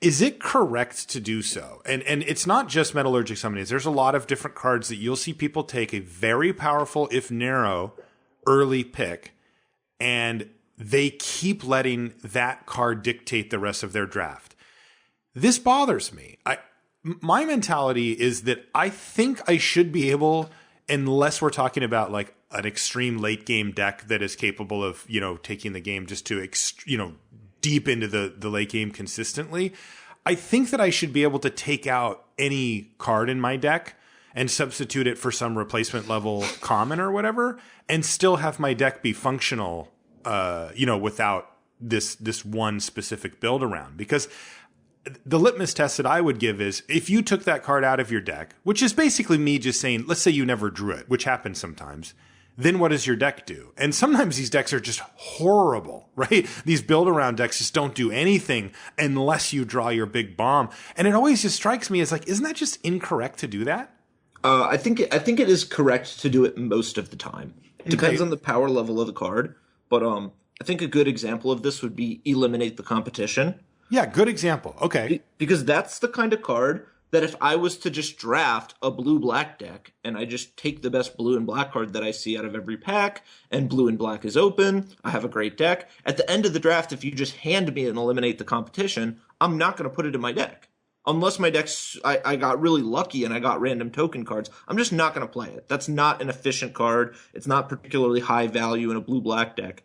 Is it correct to do so? And it's not just Metallurgic Summonings. There's a lot of different cards that you'll see people take a very powerful, if narrow, early pick, and they keep letting that card dictate the rest of their draft. This bothers me. My mentality is that I think I should be able, unless we're talking about like an extreme late game deck that is capable of, taking the game just to, deep into the late game consistently. I think that I should be able to take out any card in my deck and substitute it for some replacement level common or whatever, and still have my deck be functional, without this one specific build around. Because the litmus test that I would give is if you took that card out of your deck, which is basically me just saying, let's say you never drew it, which happens sometimes, then what does your deck do? And sometimes these decks are just horrible, right? These build around decks just don't do anything unless you draw your big bomb. And it always just strikes me as like, isn't that just incorrect to do that? I think it is correct to do it most of the time. It depends on the power level of the card, but I think a good example of this would be Eliminate the Competition. Yeah, good example. Okay. Because that's the kind of card that if I was to just draft a blue-black deck and I just take the best blue and black card that I see out of every pack and blue and black is open, I have a great deck. At the end of the draft, if you just hand me and Eliminate the Competition, I'm not going to put it in my deck. Unless my deck's, I got really lucky and I got random token cards, I'm just not going to play it. That's not an efficient card. It's not particularly high value in a blue-black deck.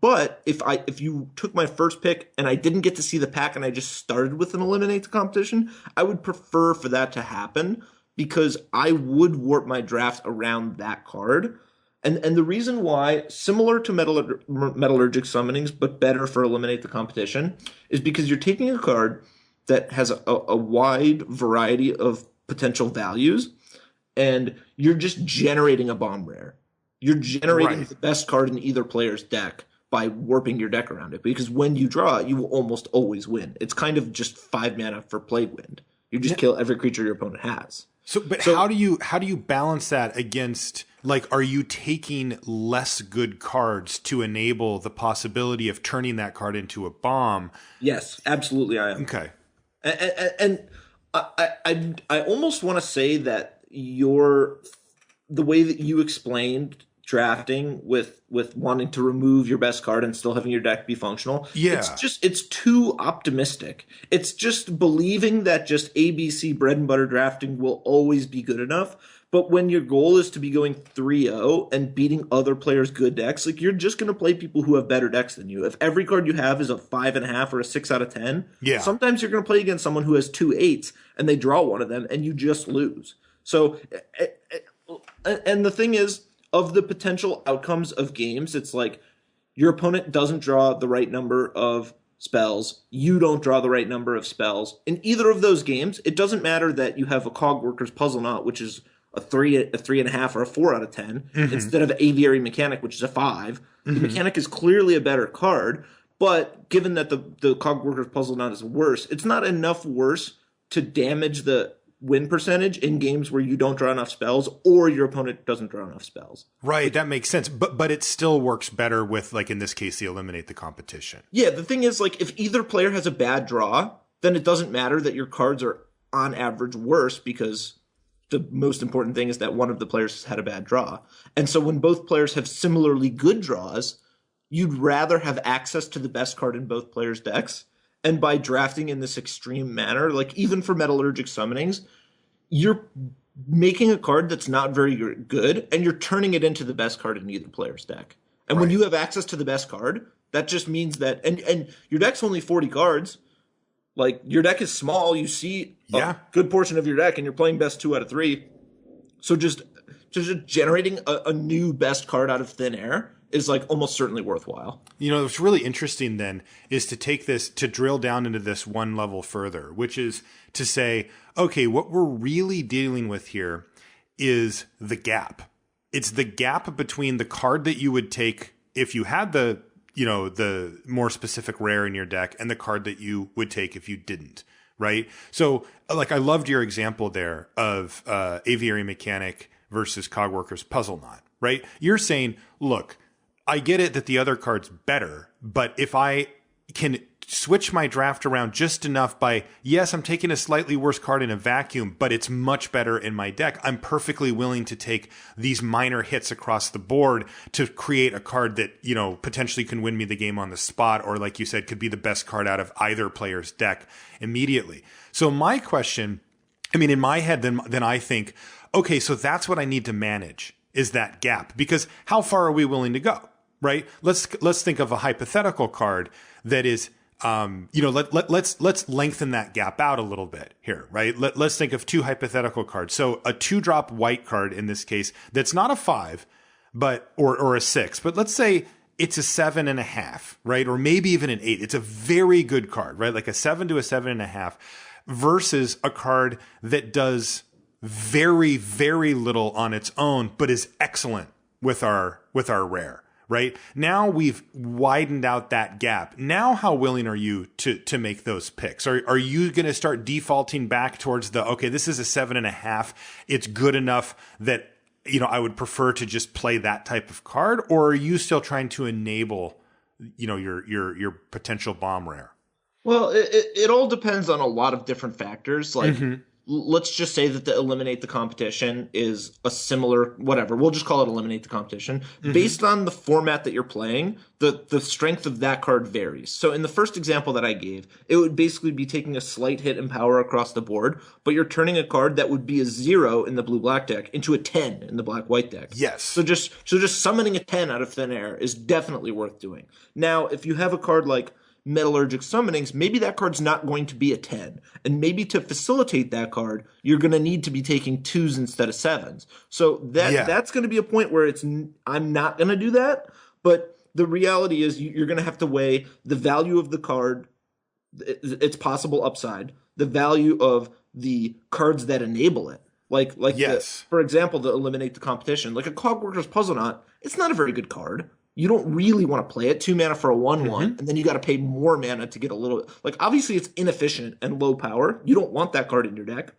But if you took my first pick and I didn't get to see the pack and I just started with an Eliminate the Competition, I would prefer for that to happen because I would warp my draft around that card. And the reason why, similar to Metallurgic Summonings, but better for Eliminate the Competition, is because you're taking a card that has a wide variety of potential values and you're just generating a bomb rare. You're generating the best card in either player's deck by warping your deck around it. Because when you draw it, you will almost always win. It's kind of just 5 mana for Plague Wind. You just kill every creature your opponent has. So how do you balance that against, like, are you taking less good cards to enable the possibility of turning that card into a bomb? Yes, absolutely I am. Okay. And I almost want to say that the way that you explained drafting with wanting to remove your best card and still having your deck be functional. Yeah. It's too optimistic. It's just believing that just ABC bread and butter drafting will always be good enough. But when your goal is to be going 3-0 and beating other players' good decks, like you're just going to play people who have better decks than you. If every card you have is a 5.5 or a 6 out of 10, sometimes you're going to play against someone who has 2 8s and they draw one of them and you just lose. So, and the thing is, of the potential outcomes of games, it's like your opponent doesn't draw the right number of spells. You don't draw the right number of spells. In either of those games, it doesn't matter that you have a Cogworker's Puzzle Knot, which is a 3.5 or a 4 out of 10, instead of Aviary Mechanic, which is a 5. The Mechanic is clearly a better card, but given that the Cogworker's Puzzle Knot is worse, it's not enough worse to damage the win percentage in games where you don't draw enough spells or your opponent doesn't draw enough spells. Right, that makes sense. But it still works better with, like in this case, the Eliminate the Competition. Yeah, the thing is, like, if either player has a bad draw, then it doesn't matter that your cards are on average worse because the most important thing is that one of the players has had a bad draw. And so when both players have similarly good draws, you'd rather have access to the best card in both players' decks. And by drafting in this extreme manner, like even for Metallurgic Summonings, you're making a card that's not very good, and you're turning it into the best card in either player's deck. And when you have access to the best card, that just means that, and your deck's only 40 cards. Like, your deck is small. You see a good portion of your deck, and you're playing best 2 out of 3. So just generating a new best card out of thin air is like almost certainly worthwhile. You know, what's really interesting then is to take this, to drill down into this one level further, which is to say, okay, what we're really dealing with here is the gap. It's the gap between the card that you would take if you had the, you know, the more specific rare in your deck and the card that you would take if you didn't, right? So like I loved your example there of Aviary Mechanic versus Cogworker's Puzzle Knot, right? You're saying, look, I get it that the other card's better, but if I can switch my draft around just enough by, yes, I'm taking a slightly worse card in a vacuum, but it's much better in my deck, I'm perfectly willing to take these minor hits across the board to create a card that, you know, potentially can win me the game on the spot, or like you said, could be the best card out of either player's deck immediately. So my question, I mean, in my head, then I think, okay, so that's what I need to manage, is that gap, because how far are we willing to go, right? Let's think of a hypothetical card that is, you know, let's lengthen that gap out a little bit here, right? Let's think of two hypothetical cards. So a 2-drop white card in this case, that's not a 5, but, or a 6, but let's say it's a 7.5, right? Or maybe even an 8. It's a very good card, right? Like a 7 to a 7.5 versus a card that does very, very little on its own, but is excellent with our rare. Right? Now we've widened out that gap. Now how willing are you to make those picks? Are you going to start defaulting back towards the, okay, this is a 7.5. It's good enough that, you know, I would prefer to just play that type of card? Or are you still trying to enable, you know, your potential bomb rare? Well, it all depends on a lot of different factors. Like, let's just say that the eliminate the competition is a similar, whatever, we'll just call it eliminate the competition. Based on the format that you're playing, the strength of that card varies. So in the first example that I gave, it would basically be taking a slight hit in power across the board, but you're turning a card that would be a 0 in the blue-black deck into a 10 in the black-white deck. Yes. So just summoning a 10 out of thin air is definitely worth doing. Now, if you have a card like Metallurgic Summonings, maybe that card's not going to be a 10. And maybe to facilitate that card, you're going to need to be taking 2s instead of 7s. So that's going to be a point where I'm not going to do that. But the reality is you're going to have to weigh the value of the card, its possible upside, the value of the cards that enable it. Like yes. For example, to eliminate the competition, like a Cogworker's Puzzle Knot, it's not a very good card. You don't really want to play it. 2 mana for a 1/1, and then you got to pay more mana to get a little. Like, obviously, it's inefficient and low power. You don't want that card in your deck,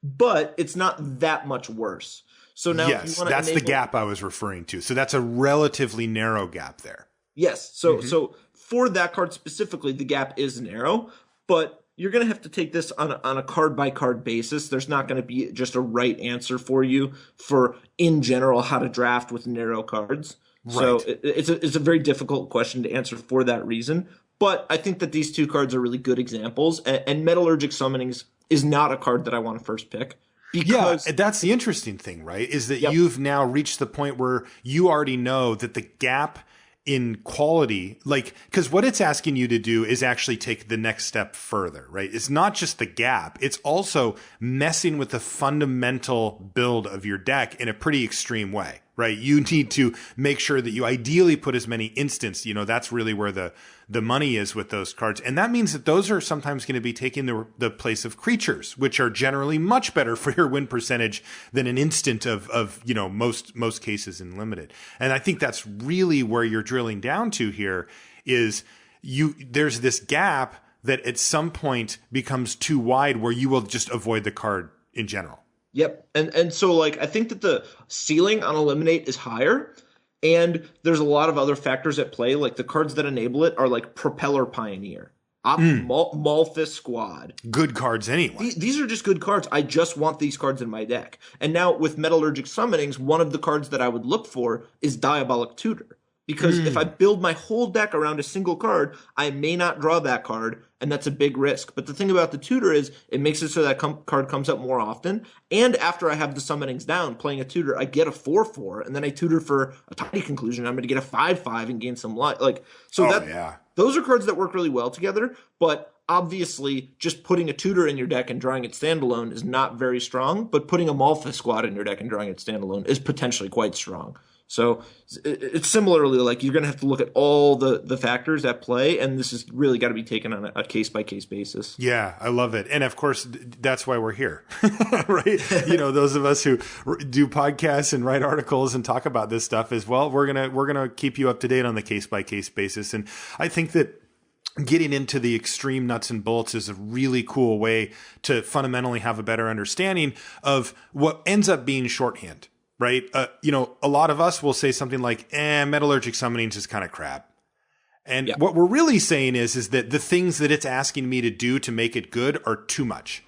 but it's not that much worse. So now, yes, that's the gap I was referring to. So that's a relatively narrow gap there. Yes. So for that card specifically, the gap is narrow, but you're going to have to take this on a card-by-card basis. There's not going to be just a right answer for you for, in general, how to draft with narrow cards. Right. So it's a very difficult question to answer for that reason. But I think that these two cards are really good examples. And Metallurgic Summonings is not a card that I want to first pick. Because that's the interesting thing, right? Is that you've now reached the point where you already know that the gap in quality, like, because what it's asking you to do is actually take the next step further, right? It's not just the gap. It's also messing with the fundamental build of your deck in a pretty extreme way, right? You need to make sure that you ideally put as many instants, you know, that's really where the money is with those cards. And that means that those are sometimes going to be taking the place of creatures, which are generally much better for your win percentage than an instant of you know, most cases in limited. And I think that's really where you're drilling down to here is there's this gap that at some point becomes too wide where you will just avoid the card in general. Yep. And so, like, I think that the ceiling on Eliminate is higher, and there's a lot of other factors at play. Like, the cards that enable it are like Propeller Pioneer, Malthus Squad. Good cards anyway. These are just good cards. I just want these cards in my deck. And now with Metallurgic Summonings, one of the cards that I would look for is Diabolic Tutor. Because if I build my whole deck around a single card, I may not draw that card, and that's a big risk. But the thing about the tutor is it makes it so that card comes up more often. And after I have the summonings down, playing a tutor, I get a 4/4, and then I tutor for a tiny conclusion. I'm going to get a 5/5 and gain some life. Those are cards that work really well together. But obviously, just putting a tutor in your deck and drawing it standalone is not very strong. But putting a Malthus Squad in your deck and drawing it standalone is potentially quite strong. So it's similarly like you're going to have to look at all the factors at play, and this has really got to be taken on a case-by-case basis. Yeah, I love it. And of course, that's why we're here, right? Those of us who do podcasts and write articles and talk about this stuff as well, we're going to keep you up to date on the case-by-case basis. And I think that getting into the extreme nuts and bolts is a really cool way to fundamentally have a better understanding of what ends up being shorthand. Right? A lot of us will say something like, metallurgic summonings is kind of crap. And what we're really saying is that the things that it's asking me to do to make it good are too much.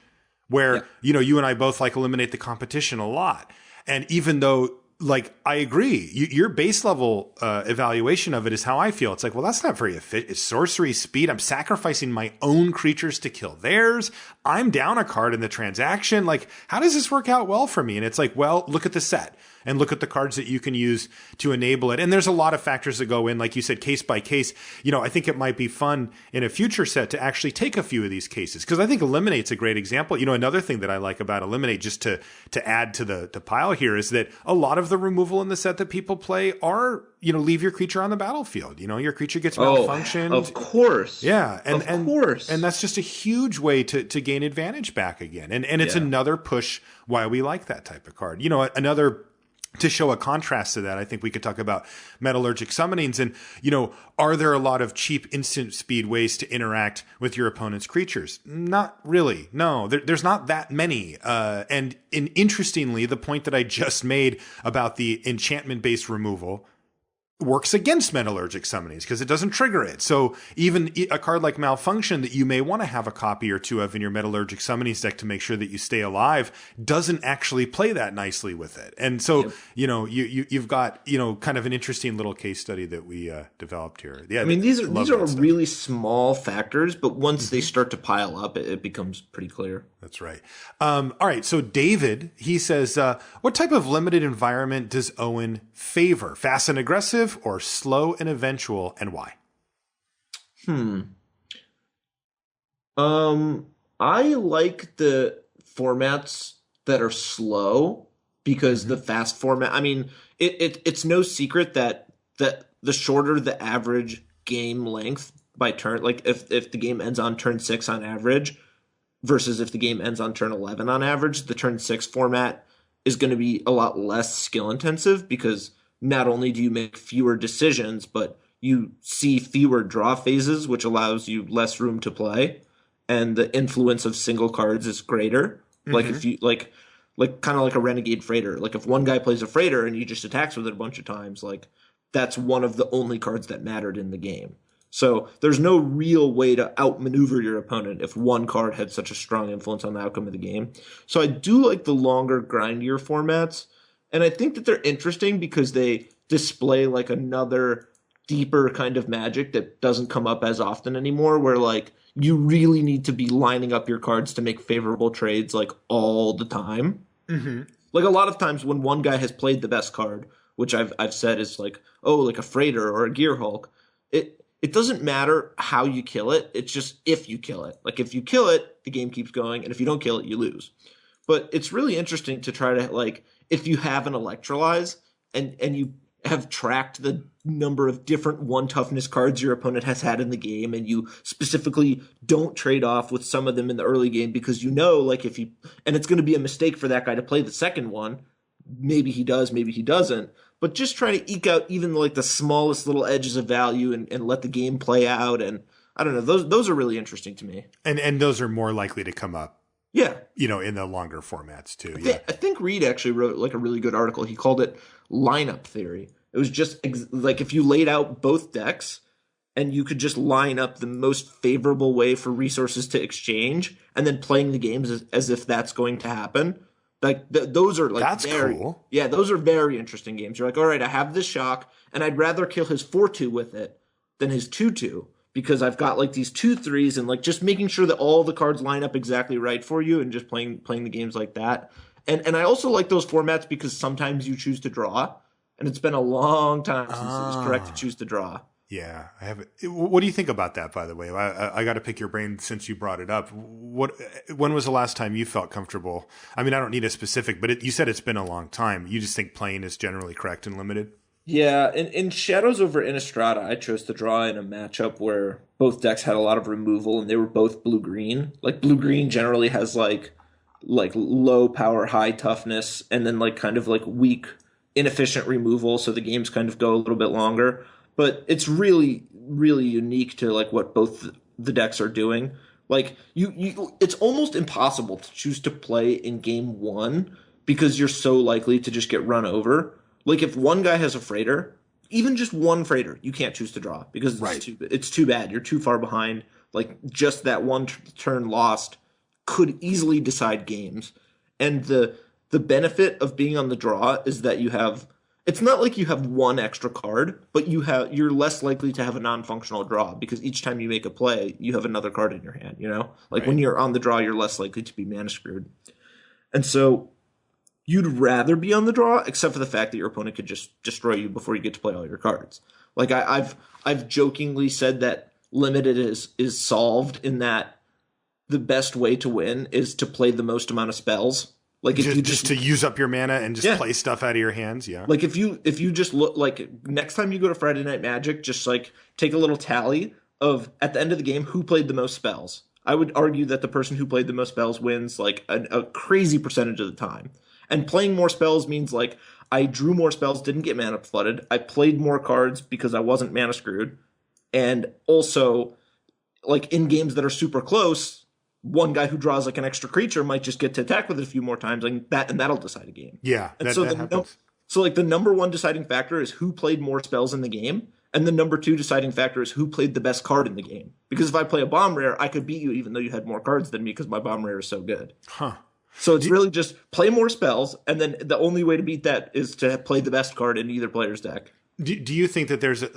Where, you and I both like eliminate the competition a lot. And even though, like, I agree, your base level evaluation of it is how I feel. It's like, well, that's not very efficient. It's sorcery speed. I'm sacrificing my own creatures to kill theirs. I'm down a card in the transaction. Like, how does this work out well for me? And it's like, well, look at the set and look at the cards that you can use to enable it. And there's a lot of factors that go in, like you said, case by case. I think it might be fun in a future set to actually take a few of these cases, because I think Eliminate's a great example. Another thing that I like about Eliminate, just to add to the pile here, is that a lot of the removal in the set that people play are, leave your creature on the battlefield. Your creature gets malfunctioned. Of course. Yeah. And of course. And that's just a huge way to gain advantage back again. And it's another push why we like that type of card. Another, to show a contrast to that, I think we could talk about metallurgic summonings. And, are there a lot of cheap instant speed ways to interact with your opponent's creatures? Not really. No, there's not that many. And interestingly, the point that I just made about the enchantment-based removal works against metallurgic summonings because it doesn't trigger it. So even a card like Malfunction that you may want to have a copy or two of in your metallurgic summonings deck to make sure that you stay alive doesn't actually play that nicely with it. And so, you've got, kind of an interesting little case study that we developed here. Yeah, I mean, these are really small factors, but once they start to pile up, it becomes pretty clear. That's right. All right. So David, he says, what type of limited environment does Owen favor? Fast and aggressive or slow and eventual, and why? I like the formats that are slow because the fast format, I mean, it's no secret that the shorter the average game length by turn, like if the game ends on turn 6 on average versus if the game ends on turn 11 on average, the turn 6 format is going to be a lot less skill intensive because not only do you make fewer decisions, but you see fewer draw phases, which allows you less room to play, and the influence of single cards is greater. Like if you like kind of like a renegade freighter. Like if one guy plays a freighter and he just attacks with it a bunch of times, like that's one of the only cards that mattered in the game. So there's no real way to outmaneuver your opponent if one card had such a strong influence on the outcome of the game. So I do like the longer, grindier formats. And I think that they're interesting because they display like another deeper kind of Magic that doesn't come up as often anymore, where like you really need to be lining up your cards to make favorable trades like all the time. Like a lot of times when one guy has played the best card, which I've said is like, like a Freighter or a Gear Hulk, it doesn't matter how you kill it. It's just if you kill it. Like if you kill it, the game keeps going, and if you don't kill it, you lose. But it's really interesting to try to, like, if you have an Electrolyze and you have tracked the number of different 1 toughness cards your opponent has had in the game, and you specifically don't trade off with some of them in the early game because like if you, and it's going to be a mistake for that guy to play the second one. Maybe he does, maybe he doesn't. But just try to eke out even like the smallest little edges of value and let the game play out. And I don't know, those are really interesting to me. And those are more likely to come up. Yeah. In the longer formats too. Yeah. I think Reed actually wrote like a really good article. He called it lineup theory. It was just like if you laid out both decks and you could just line up the most favorable way for resources to exchange and then playing the games as if that's going to happen. Like those are like that's cool. Yeah, those are very interesting games. You're like, all right, I have this shock, and I'd rather kill his 4/2 with it than his 2/2 because I've got like these 2/3 and like just making sure that all the cards line up exactly right for you and just playing the games like that. And I also like those formats because sometimes you choose to draw, and it's been a long time since it was correct to choose to draw. Yeah, I have it. What do you think about that, by the way? I got to pick your brain since you brought it up. When was the last time you felt comfortable? I mean, I don't need a specific, but you said it's been a long time. You just think playing is generally correct and limited? Yeah, in Shadows over Innistrada, I chose to draw in a matchup where both decks had a lot of removal and they were both blue green. Like blue green generally has like low power, high toughness, and then like kind of like weak, inefficient removal, so the games kind of go a little bit longer. But it's really, really unique to like what both the decks are doing. Like it's almost impossible to choose to play in game one because you're so likely to just get run over. Like if one guy has a freighter, even just one freighter, you can't choose to draw because Right. it's too bad. You're too far behind. Like just that one turn lost could easily decide games. And the benefit of being on the draw is that you have it's not like you have one extra card, but you're less likely to have a non-functional draw because each time you make a play, you have another card in your hand, you know? Like when Right. you're on the draw, you're less likely to be mana screwed. And so you'd rather be on the draw, except for the fact that your opponent could just destroy you before you get to play all your cards. Like I've jokingly said that limited is solved in that the best way to win is to play the most amount of spells. Like if you Just to use up your mana and just Yeah. play stuff out of your hands. Yeah. like if you just look like next time you go to Friday Night Magic, just like take a little tally of at the end of the game who played the most spells. I would argue that the person who played the most spells wins like a crazy percentage of the time. And playing more spells means like I drew more spells, didn't get mana flooded. I played more cards because I wasn't mana screwed. And also like in games that are super close, one guy who draws like an extra creature might just get to attack with it a few more times, and that'll decide a game. Yeah. And That, so that happens. so like the number one deciding factor is who played more spells in the game, and the number two deciding factor is who played the best card in the game. Because if I play a bomb rare, I could beat you even though you had more cards than me because my bomb rare is so good. Huh. So it's really just play more spells, and then the only way to beat that is to play the best card in either player's deck. Do you think that there's a,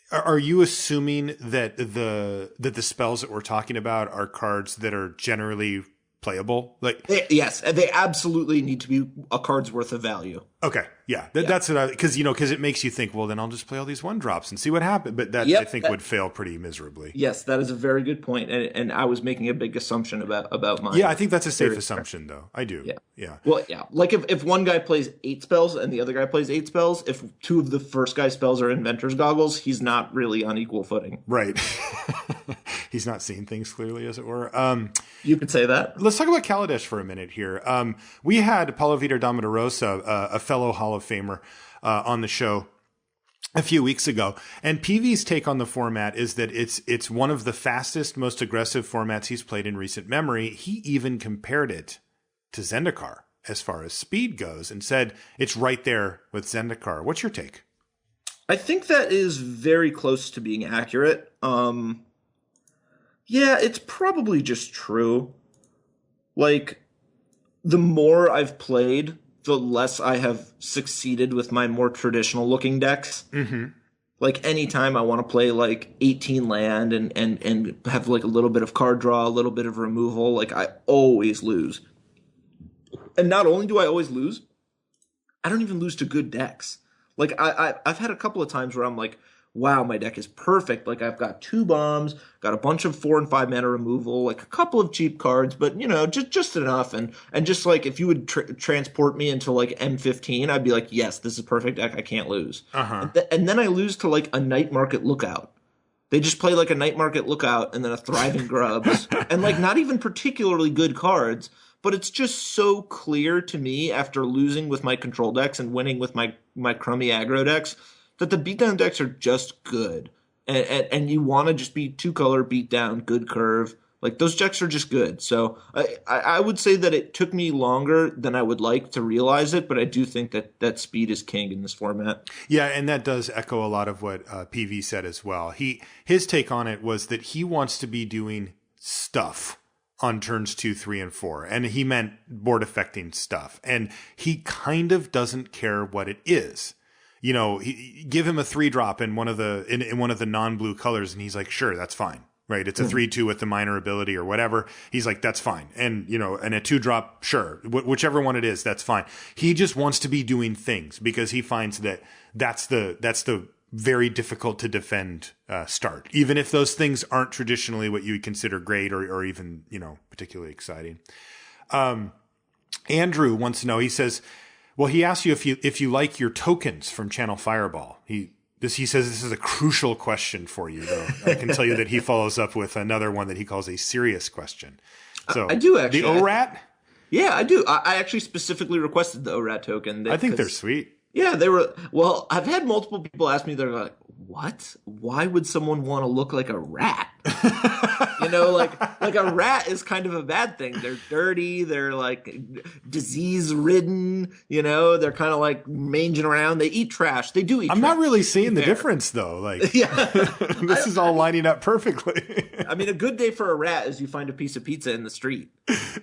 are you assuming that the spells that we're talking about are cards that are generally playable? Like, Yes, and they absolutely need to be a card's worth of value. okay, yeah, that's what because because it makes you think. Well, then I'll just play all these one drops and see what happens. But that Yep, I think would fail pretty miserably. Yes, that is a very good point, and I was making a big assumption about mine. Yeah, I think that's a safe assumption, though. I do. Yeah. Well, yeah. Like if one guy plays 8 spells and the other guy plays 8 spells, if two of the first guy's spells are Inventor's Goggles, he's not really on equal footing. Right. He's not seeing things clearly, as it were. You could say that. Let's talk about Kaladesh for a minute here. We had Paulo Vitor Damarosa, a fellow Hall of Famer, on the show a few weeks ago. And PV's take on the format is that it's one of the fastest, most aggressive formats he's played in recent memory. He even compared it to Zendikar as far as speed goes and said it's right there with Zendikar. What's your take? I think that is very close to being accurate. Yeah, it's probably just true. Like, the more I've played, the less I have succeeded with my more traditional looking decks. Mm-hmm. Like, anytime I want to play, like, 18 land and have, like, a little bit of card draw, a little bit of removal, like, I always lose. And not only do I always lose, I don't even lose to good decks. Like, I've had a couple of times where I'm like, wow, my deck is perfect. Like, I've got 2 bombs, got a bunch of 4 and 5 mana removal, like a couple of cheap cards, but, you know, just enough. And just like, if you would transport me into, like, M15, I'd be like, yes, this is a perfect deck. I can't lose. Uh-huh. And then I lose to, like, a Night Market Lookout. They just play, like, a Night Market Lookout and then a Thriving Grubs. And, like, not even particularly good cards. But it's just so clear to me after losing with my control decks and winning with my crummy aggro decks that the beatdown decks are just good. And you want to just be 2-color beatdown, good curve. Like, those decks are just good. So I would say that it took me longer than I would like to realize it, but I do think that speed is king in this format. Yeah, and that does echo a lot of what PV said as well. His take on it was that he wants to be doing stuff on turns 2, 3, and 4. And he meant board affecting stuff. And he kind of doesn't care what it is. You know, give him a 3-drop in one of the non-blue colors, and he's like, sure, that's fine. Right? It's a 3/2 with the minor ability or whatever. He's like, that's fine. And, you know, and a 2-drop, sure. Whichever one it is, that's fine. He just wants to be doing things because he finds that that's the very difficult to defend start, even if those things aren't traditionally what you would consider great or even, you know, particularly exciting. Andrew wants to know, he says, Well, he asked you if you like your tokens from Channel Fireball. He says this is a crucial question for you, though. I can tell you that he follows up with another one that he calls a serious question. So I do actually. The ORAT? Yeah, I do. I actually specifically requested the ORAT token. I think they're sweet. Yeah, they were. Well, I've had multiple people ask me, they're like, what? Why would someone want to look like a rat? Like a rat is kind of a bad thing. They're dirty. They're like disease ridden. They're kind of like manging around. They eat trash. They do eat trash. I'm not really seeing the difference though. Like, this is all lining up perfectly. I mean, a good day for a rat is you find a piece of pizza in the street.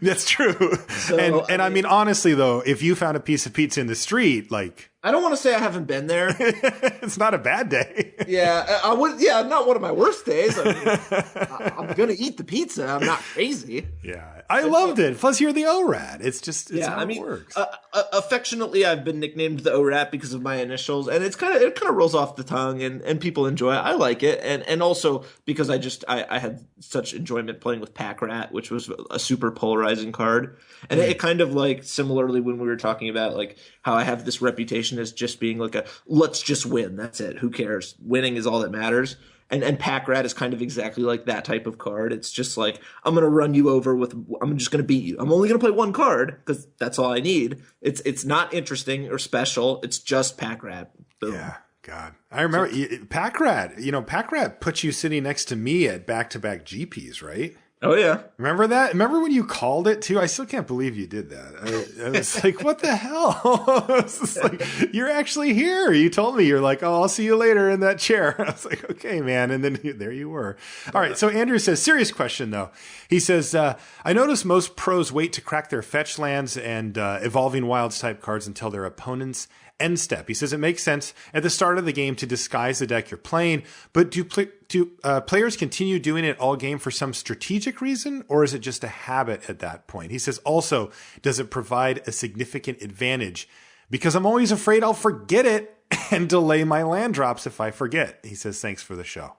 That's true. So, I mean, honestly though, if you found a piece of pizza in the street, like, I don't want to say I haven't been there. It's not a bad day. Yeah, I would. Yeah, not one of my worst days. I mean, I'm gonna eat the pizza. I'm not crazy. Yeah, I loved it. Plus, you're the ORAT. It's how it works. Affectionately, I've been nicknamed the ORAT because of my initials, and it kind of rolls off the tongue, and people enjoy it. I like it, and also because I had such enjoyment playing with Pack Rat, which was a super polarizing card, and it kind of like similarly when we were talking about like how I have this reputation as just being like let's just win. That's it. Who cares? Winning is all that matters. And Pack Rat is kind of exactly like that type of card. It's just like, I'm going to run you over I'm just going to beat you. I'm only going to play one card because that's all I need. It's not interesting or special. It's just Pack Rat. Boom. Yeah. God. I remember Pack Rat, Pack Rat put you sitting next to me at back-to-back GPs, right? Oh, yeah. Remember that? Remember when you called it, too? I still can't believe you did that. I was like, what the hell? I was just like, you're actually here. You told me. You're like, oh, I'll see you later in that chair. I was like, okay, man. And then there you were. All right. So Andrew says, serious question, though. He says, I notice most pros wait to crack their fetch lands and evolving wilds type cards until their opponent's end step. He says it makes sense at the start of the game to disguise the deck you're playing, but do players continue doing it all game for some strategic reason, or is it just a habit at that point? He says also, does it provide a significant advantage? Because I'm always afraid I'll forget it and delay my land drops if I forget. He says, thanks for the show.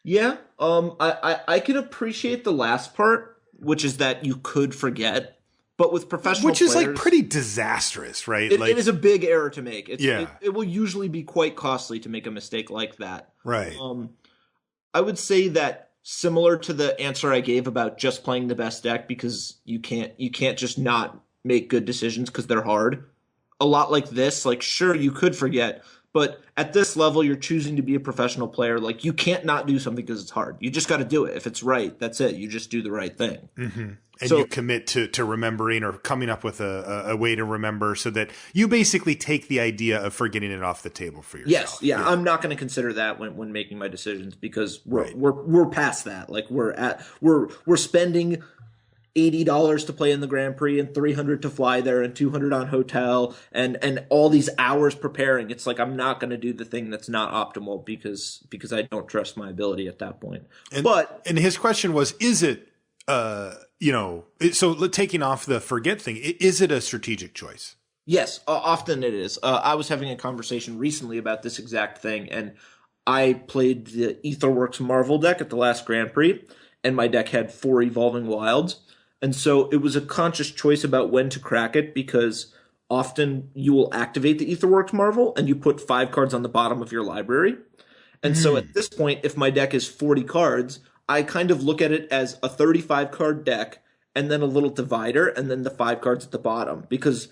Yeah, I can appreciate the last part, which is that you could forget. But with professional players, like pretty disastrous, right? It is a big error to make. It will usually be quite costly to make a mistake like that. Right. I would say that similar to the answer I gave about just playing the best deck because you can't just not make good decisions because they're hard. A lot like this, like sure you could forget, but at this level you're choosing to be a professional player. Like you can't not do something because it's hard. You just got to do it. If it's right, that's it. You just do the right thing. Mm-hmm. And you commit to remembering or coming up with a way to remember so that you basically take the idea of forgetting it off the table for yourself. Yes, yeah. I'm not going to consider that when making my decisions because we're past that. Like we're spending $80 to play in the Grand Prix and $300 to fly there and $200 on hotel and all these hours preparing. It's like I'm not going to do the thing that's not optimal because I don't trust my ability at that point. And his question was, is it so taking off the forget thing, is it a strategic choice? Yes, often it is. I was having a conversation recently about this exact thing, and I played the Aetherworks Marvel deck at the last Grand Prix, and my deck had 4 Evolving Wilds. And so it was a conscious choice about when to crack it because often you will activate the Aetherworks Marvel and you put 5 cards on the bottom of your library. And so at this point, if my deck is 40 cards, I kind of look at it as a 35-card deck and then a little divider and then the 5 cards at the bottom because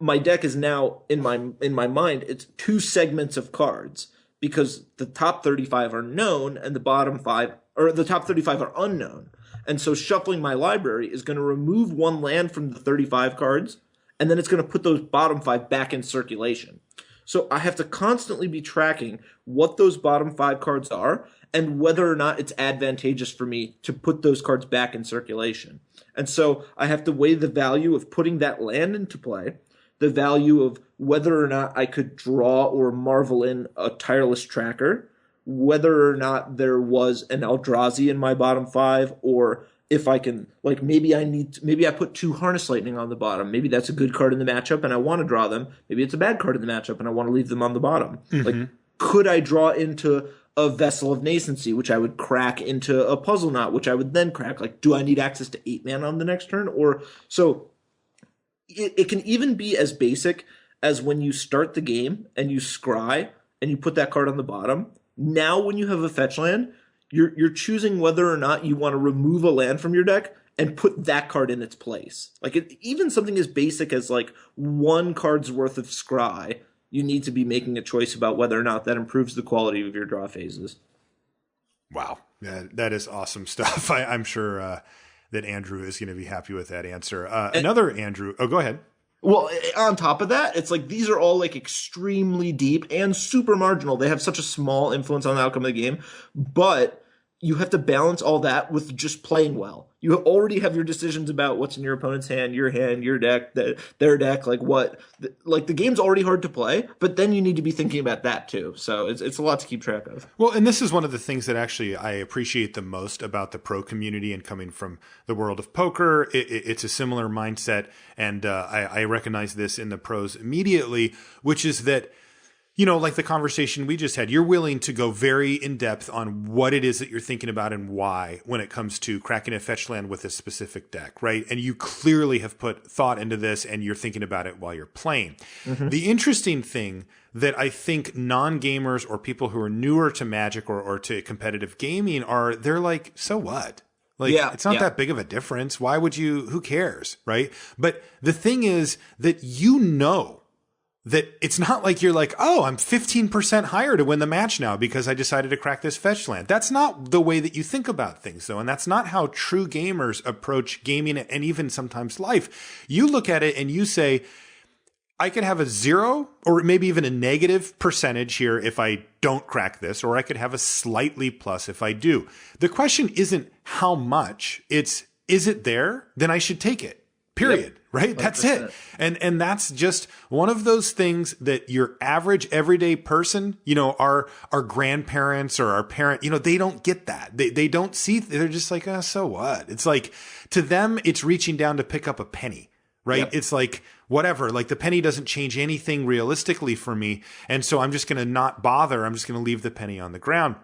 my deck is now, in my mind, it's 2 segments of cards because the top 35 are known and the bottom 5, or the top 35 are unknown. And so shuffling my library is going to remove 1 land from the 35 cards, and then it's going to put those bottom 5 back in circulation. So I have to constantly be tracking what those bottom 5 cards are and whether or not it's advantageous for me to put those cards back in circulation. And so I have to weigh the value of putting that land into play, the value of whether or not I could draw or marvel in a tireless tracker, whether or not there was an Eldrazi in my bottom 5, or if I can, like maybe I put 2 Harness Lightning on the bottom. Maybe that's a good card in the matchup and I want to draw them. Maybe it's a bad card in the matchup and I want to leave them on the bottom. Mm-hmm. Like, could I draw into a Vessel of Nascency, which I would crack into a Puzzle Knot, which I would then crack? Like, do I need access to 8 mana on the next turn? Or so it can even be as basic as when you start the game and you scry and you put that card on the bottom. Now, when you have a fetch land, you're choosing whether or not you want to remove a land from your deck and put that card in its place. Like even something as basic as like one card's worth of scry, you need to be making a choice about whether or not that improves the quality of your draw phases. Wow, that is awesome stuff. I'm sure that Andrew is going to be happy with that answer. Another Andrew. Oh, go ahead. Well, on top of that, it's like these are all like extremely deep and super marginal. They have such a small influence on the outcome of the game, but you have to balance all that with just playing well. You already have your decisions about what's in your opponent's hand, your deck, their deck, like the game's already hard to play, but then you need to be thinking about that too. So it's a lot to keep track of. Well, and this is one of the things that actually I appreciate the most about the pro community and coming from the world of poker. It's a similar mindset, and I recognize this in the pros immediately, which is that, you know, like the conversation we just had, you're willing to go very in depth on what it is that you're thinking about and why when it comes to cracking a fetch land with a specific deck, right? And you clearly have put thought into this and you're thinking about it while you're playing. Mm-hmm. The interesting thing that I think non-gamers or people who are newer to Magic or to competitive gaming they're like, so what? Like, it's not that big of a difference. Why would you, who cares, right? But the thing is that that it's not like you're like, oh, I'm 15% higher to win the match now because I decided to crack this fetch land. That's not the way that you think about things, though. And that's not how true gamers approach gaming and even sometimes life. You look at it and you say, I could have a 0 or maybe even a negative percentage here if I don't crack this, or I could have a slightly plus if I do. The question isn't how much, it's, is it there? Then I should take it. Period. Yep. Right? 100%. That's it. And that's just one of those things that your average everyday person, you know, our grandparents or our parent, you know, they don't get that. They don't see, they're just like, oh, so what? It's like, to them, it's reaching down to pick up a penny, right? Yep. It's like, whatever, like the penny doesn't change anything realistically for me. And so I'm just going to not bother. I'm just going to leave the penny on the ground.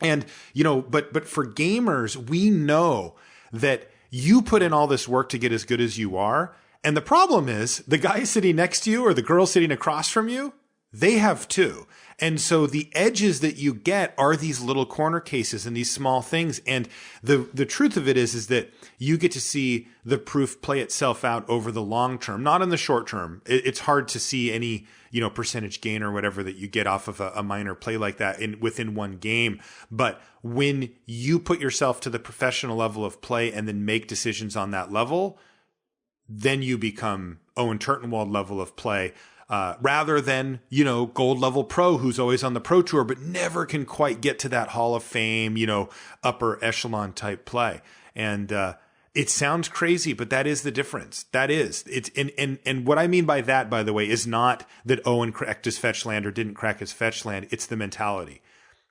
And, you know, but for gamers, we know that you put in all this work to get as good as you are. And the problem is the guy sitting next to you or the girl sitting across from you, they have too. And so the edges that you get are these little corner cases and these small things. And the truth of it is that you get to see the proof play itself out over the long term, not in the short term. It's hard to see any, you know, percentage gain or whatever that you get off of a minor play like that within one game. But when you put yourself to the professional level of play and then make decisions on that level, then you become Owen Turtenwald level of play, rather than, you know, gold level pro who's always on the pro tour, but never can quite get to that Hall of Fame, you know, upper echelon type play. And, it sounds crazy, but that is the difference. That is, it's, and what I mean by that, by the way, is not that Owen cracked his fetch land or didn't crack his fetch land. It's the mentality.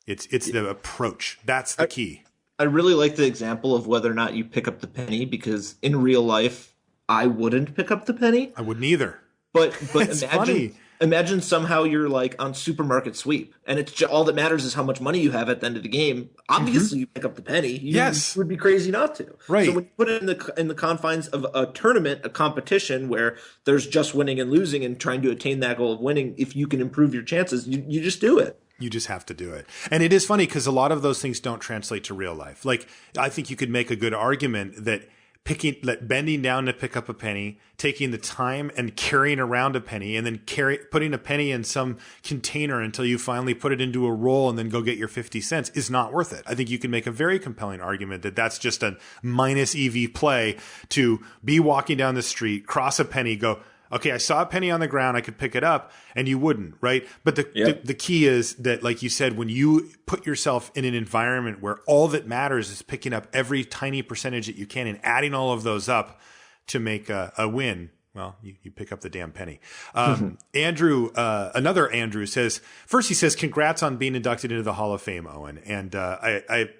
It's the approach. That's the key. I really like the example of whether or not you pick up the penny, because in real life, I wouldn't pick up the penny. I wouldn't either. But imagine somehow you're like on supermarket sweep, and it's all that matters is how much money you have at the end of the game. Obviously, you pick up the penny. You would be crazy not to. Right. So when you put it in the confines of a tournament, a competition where there's just winning and losing and trying to attain that goal of winning, if you can improve your chances, you just do it. You just have to do it. And it is funny because a lot of those things don't translate to real life. Like, I think you could make a good argument that bending down to pick up a penny, taking the time and carrying around a penny, and then putting a penny in some container until you finally put it into a roll and then go get your 50 cents is not worth it. I think you can make a very compelling argument that that's just a minus EV play to be walking down the street, cross a penny, go, okay, I saw a penny on the ground, I could pick it up, and you wouldn't, right? But the key is that, like you said, when you put yourself in an environment where all that matters is picking up every tiny percentage that you can and adding all of those up to make a win, well, you pick up the damn penny. Andrew, another Andrew says, first he says, congrats on being inducted into the Hall of Fame, Owen. And, I've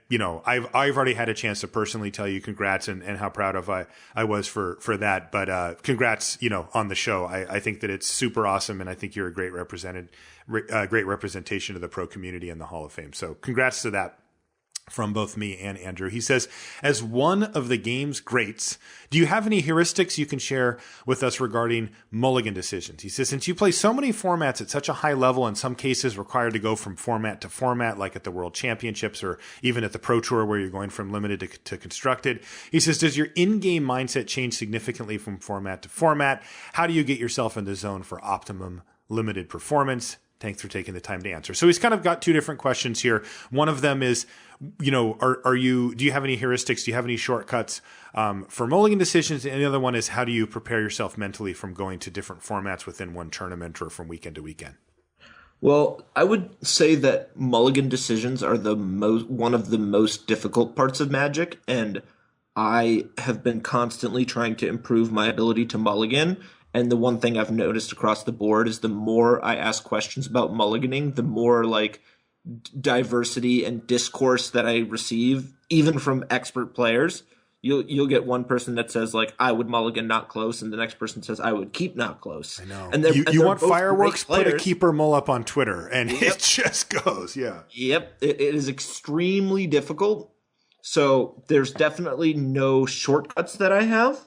already had a chance to personally tell you congrats and how proud of I was for that. But, congrats, on the show. I think that it's super awesome. And I think you're a great representation of the pro community in the Hall of Fame. So congrats to that. from both me and Andrew. He says, as one of the game's greats, do you have any heuristics you can share with us regarding mulligan decisions? He says, since you play so many formats at such a high level, in some cases required to go from format to format, like at the World Championships or even at the Pro Tour where you're going from limited to constructed. He says, does your in-game mindset change significantly from format to format? How do you get yourself in the zone for optimum limited performance? Thanks for taking the time to answer. So he's kind of got two different questions here. One of them is, do you have any heuristics? Do you have any shortcuts for mulligan decisions? And the other one is, how do you prepare yourself mentally from going to different formats within one tournament or from weekend to weekend? Well, I would say that mulligan decisions are one of the most difficult parts of Magic, and I have been constantly trying to improve my ability to mulligan. And the one thing I've noticed across the board is the more I ask questions about mulliganing, the more like diversity and discourse that I receive, even from expert players. You'll get one person that says like, I would mulligan not close, and the next person says I would keep not close. I know. And you want fireworks? Put a keeper mull up on Twitter, and it just goes. Yeah. Yep. It is extremely difficult. So there's definitely no shortcuts that I have.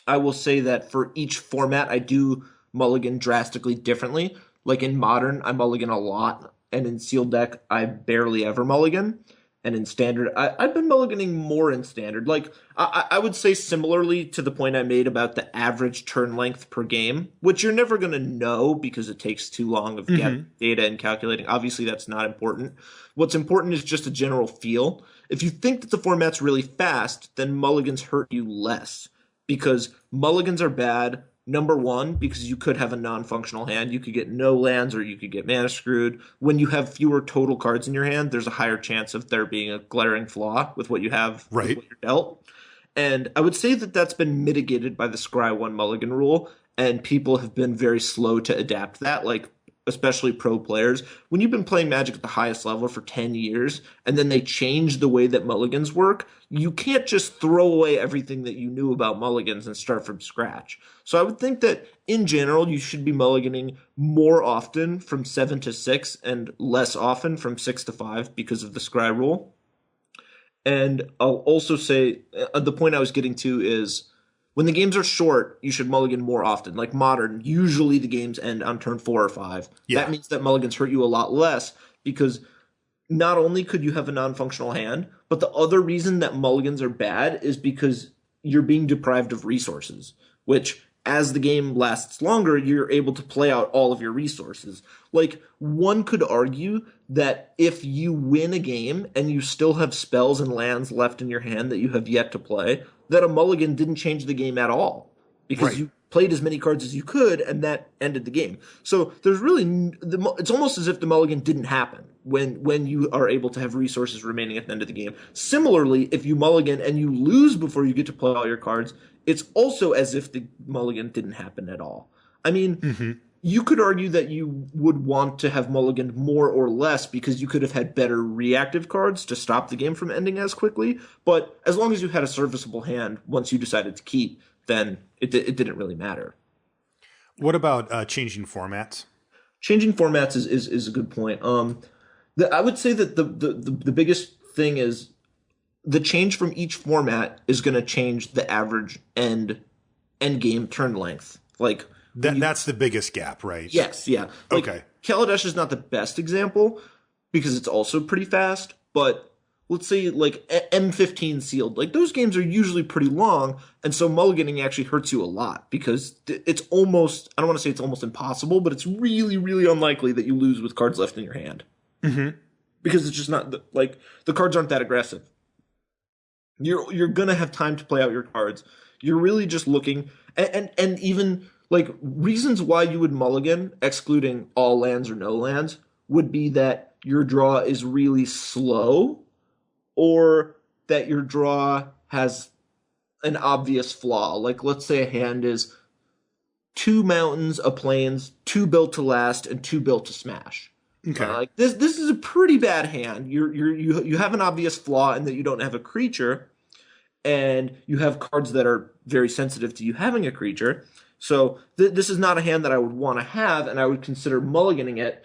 I will say that for each format, I do mulligan drastically differently. Like in Modern, I mulligan a lot, and in Sealed Deck, I barely ever mulligan. And in Standard, I've been mulliganing more in Standard. Like, I would say similarly to the point I made about the average turn length per game, which you're never going to know because it takes too long of getting data and calculating. Obviously, that's not important. What's important is just a general feel. If you think that the format's really fast, then mulligans hurt you less. Because mulligans are bad, number one, because you could have a non-functional hand. You could get no lands or you could get mana screwed. When you have fewer total cards in your hand, there's a higher chance of there being a glaring flaw with what you have, with what you're dealt. And I would say that that's been mitigated by the Scry 1 mulligan rule, and people have been very slow to adapt that, like especially pro players. When you've been playing Magic at the highest level for 10 years, and then they change the way that mulligans work, you can't just throw away everything that you knew about mulligans and start from scratch. So I would think that, in general, you should be mulliganing more often from 7 to 6 and less often from 6 to 5 because of the Scry rule. And I'll also say, the point I was getting to is, when the games are short, you should mulligan more often. Like Modern, usually the games end on turn 4 or 5. Yeah. That means that mulligans hurt you a lot less, because not only could you have a non-functional hand, but the other reason that mulligans are bad is because you're being deprived of resources, which, as the game lasts longer, you're able to play out all of your resources. Like, one could argue that if you win a game and you still have spells and lands left in your hand that you have yet to play, that a mulligan didn't change the game at all, because you played as many cards as you could, and that ended the game. So there's really, it's almost as if the mulligan didn't happen when you are able to have resources remaining at the end of the game. Similarly, if you mulligan and you lose before you get to play all your cards, it's also as if the mulligan didn't happen at all. I mean, you could argue that you would want to have mulliganed more or less because you could have had better reactive cards to stop the game from ending as quickly. But as long as you had a serviceable hand once you decided to keep, then it didn't really matter. What about changing formats? Changing formats is a good point. I would say that the biggest thing is the change from each format is going to change the average end game turn length. Like, that's the biggest gap, right? Yes, yeah. Like, okay. Kaladesh is not the best example because it's also pretty fast, but let's say like M15 Sealed, like those games are usually pretty long, and so mulliganing actually hurts you a lot because it's almost, I don't want to say it's almost impossible, but it's really, really unlikely that you lose with cards left in your hand. Because it's just not, like, the cards aren't that aggressive. You're going to have time to play out your cards. You're really just looking, and even, like, reasons why you would mulligan, excluding all lands or no lands, would be that your draw is really slow, or that your draw has an obvious flaw. Like, let's say a hand is 2 mountains, a plains, 2 built to last, and 2 built to smash. Okay. Like this is a pretty bad hand. You have an obvious flaw in that you don't have a creature, and you have cards that are very sensitive to you having a creature. So this is not a hand that I would want to have, and I would consider mulliganing it.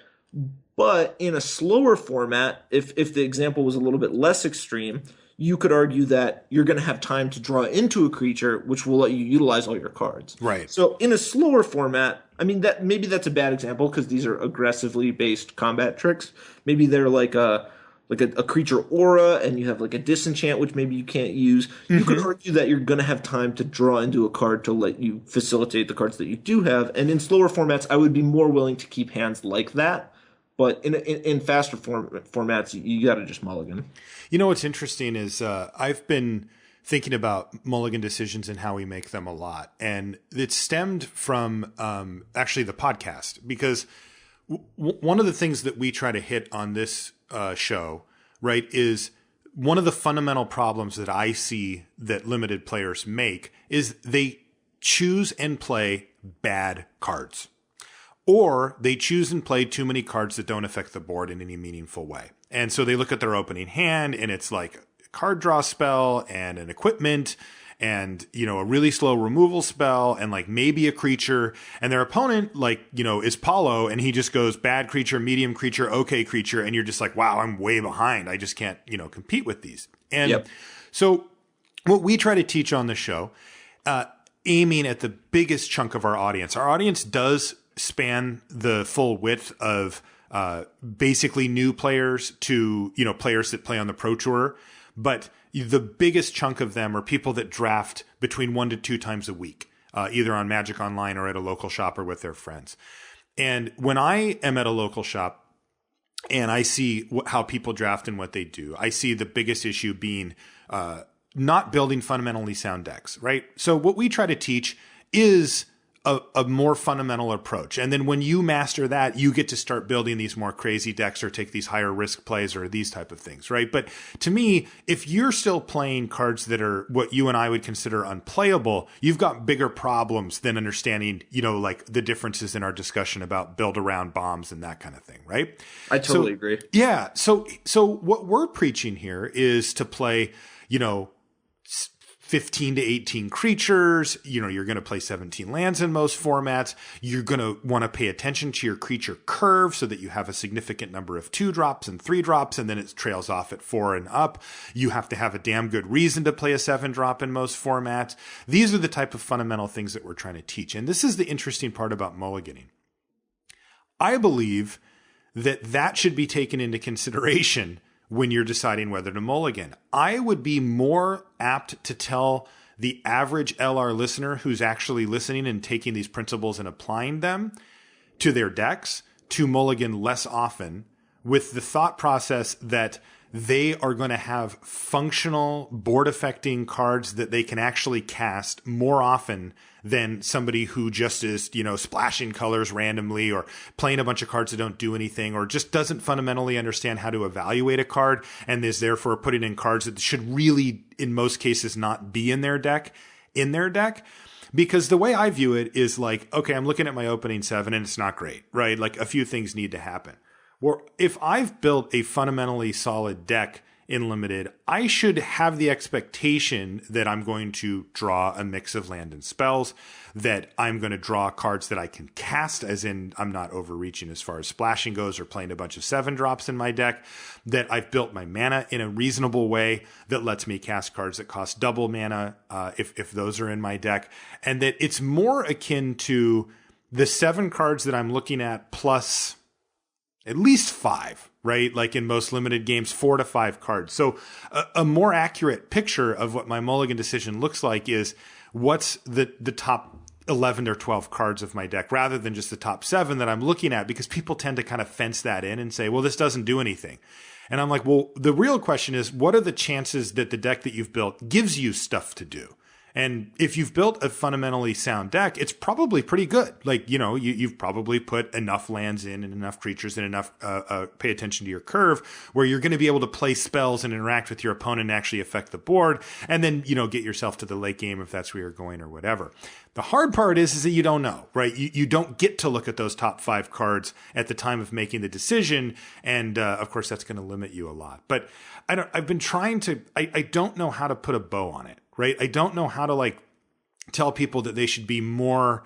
But in a slower format, if the example was a little bit less extreme, you could argue that you're going to have time to draw into a creature, which will let you utilize all your cards. Right. So in a slower format, I mean that maybe that's a bad example because these are aggressively based combat tricks. Maybe they're like a creature aura, and you have like a disenchant, which maybe you can't use. You could argue that you're going to have time to draw into a card to let you facilitate the cards that you do have. And in slower formats, I would be more willing to keep hands like that. But in faster formats, you got to just mulligan. You know what's interesting is I've been thinking about mulligan decisions and how we make them a lot. And it stemmed from actually the podcast, because one of the things that we try to hit on this show, right, is one of the fundamental problems that I see that limited players make is they choose and play bad cards. Or they choose and play too many cards that don't affect the board in any meaningful way. And so they look at their opening hand and it's like a card draw spell and an equipment and, you know, a really slow removal spell and like maybe a creature, and their opponent, like, you know, is Paulo and he just goes bad creature, medium creature, okay creature. And you're just like, wow, I'm way behind. I just can't, you know, compete with these. And so what we try to teach on the show, aiming at the biggest chunk of our audience does span the full width of basically new players to, you know, players that play on the Pro Tour. But the biggest chunk of them are people that draft between 1 to 2 times a week, either on Magic Online or at a local shop or with their friends. And when I am at a local shop and I see how people draft and what they do, I see the biggest issue being not building fundamentally sound decks, right? So what we try to teach is a more fundamental approach. And then when you master that, you get to start building these more crazy decks or take these higher risk plays or these type of things, right? But to me, if you're still playing cards that are what you and I would consider unplayable, you've got bigger problems than understanding, you know, like the differences in our discussion about build around bombs and that kind of thing, right? I totally agree. Yeah. So what we're preaching here is to play, you know, 15 to 18 creatures. You know, you're going to play 17 lands in most formats. You're going to want to pay attention to your creature curve so that you have a significant number of 2-drops and 3-drops, and then it trails off at 4 and up. You have to have a damn good reason to play a 7-drop in most formats. These are the type of fundamental things that we're trying to teach. And this is the interesting part about mulliganing. I believe that should be taken into consideration when you're deciding whether to mulligan. I would be more apt to tell the average LR listener who's actually listening and taking these principles and applying them to their decks to mulligan less often, with the thought process that they are going to have functional board affecting cards that they can actually cast more often than somebody who just is, you know, splashing colors randomly or playing a bunch of cards that don't do anything or just doesn't fundamentally understand how to evaluate a card and is therefore putting in cards that should really, in most cases, not be in their deck. Because the way I view it is like, okay, I'm looking at my opening 7 and it's not great, right? Like a few things need to happen. Well, if I've built a fundamentally solid deck in Limited, I should have the expectation that I'm going to draw a mix of land and spells, that I'm going to draw cards that I can cast, as in I'm not overreaching as far as splashing goes or playing a bunch of 7-drops in my deck, that I've built my mana in a reasonable way that lets me cast cards that cost double mana if those are in my deck, and that it's more akin to the 7 cards that I'm looking at plus at least 5, right? Like in most limited games, 4 to 5 cards. So a more accurate picture of what my mulligan decision looks like is what's the top 11 or 12 cards of my deck rather than just the top 7 that I'm looking at, because people tend to kind of fence that in and say, well, this doesn't do anything. And I'm like, well, the real question is, what are the chances that the deck that you've built gives you stuff to do? And if you've built a fundamentally sound deck, it's probably pretty good. Like, you know, you've probably put enough lands in and enough creatures and enough, pay attention to your curve where you're going to be able to play spells and interact with your opponent and actually affect the board. And then, you know, get yourself to the late game if that's where you're going or whatever. The hard part is that you don't know, right? You don't get to look at those top 5 cards at the time of making the decision. And, of course, that's going to limit you a lot. But I've been trying to, I don't know how to put a bow on it. Right? I don't know how to like tell people that they should be more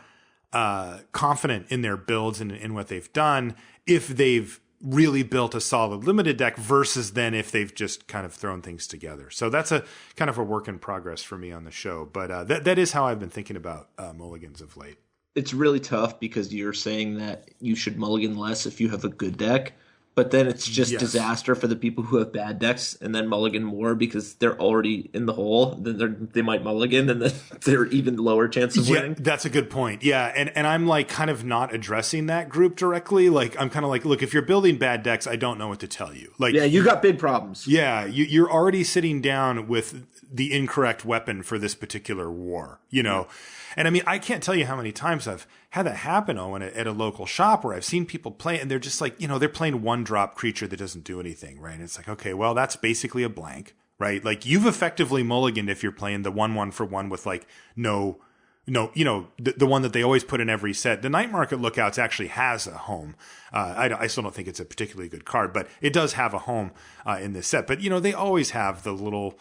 confident in their builds and in what they've done if they've really built a solid limited deck versus then if they've just kind of thrown things together. So that's a kind of a work in progress for me on the show. But that is how I've been thinking about mulligans of late. It's really tough because you're saying that you should mulligan less if you have a good deck, but then it's just disaster for the people who have bad decks and then mulligan more because they're already in the hole. Then they might mulligan and then they're even lower chance of winning. That's a good point. Yeah, and I'm like kind of not addressing that group directly. Like I'm kind of like, look, if you're building bad decks, I don't know what to tell you. Like, yeah, you got big problems. Yeah, you're already sitting down with the incorrect weapon for this particular war, you know. Yeah. And I mean, I can't tell you how many times I've had that happen, Owen, at a local shop where I've seen people play and they're just like, you know, they're playing one drop creature that doesn't do anything, right? And it's like, okay, well, that's basically a blank, right? Like you've effectively mulliganed if you're playing the 1/1 for 1 with like no, you know, the one that they always put in every set. The Night Market Lookouts actually has a home. I still don't think it's a particularly good card, but it does have a home in this set. But, you know, they always have the little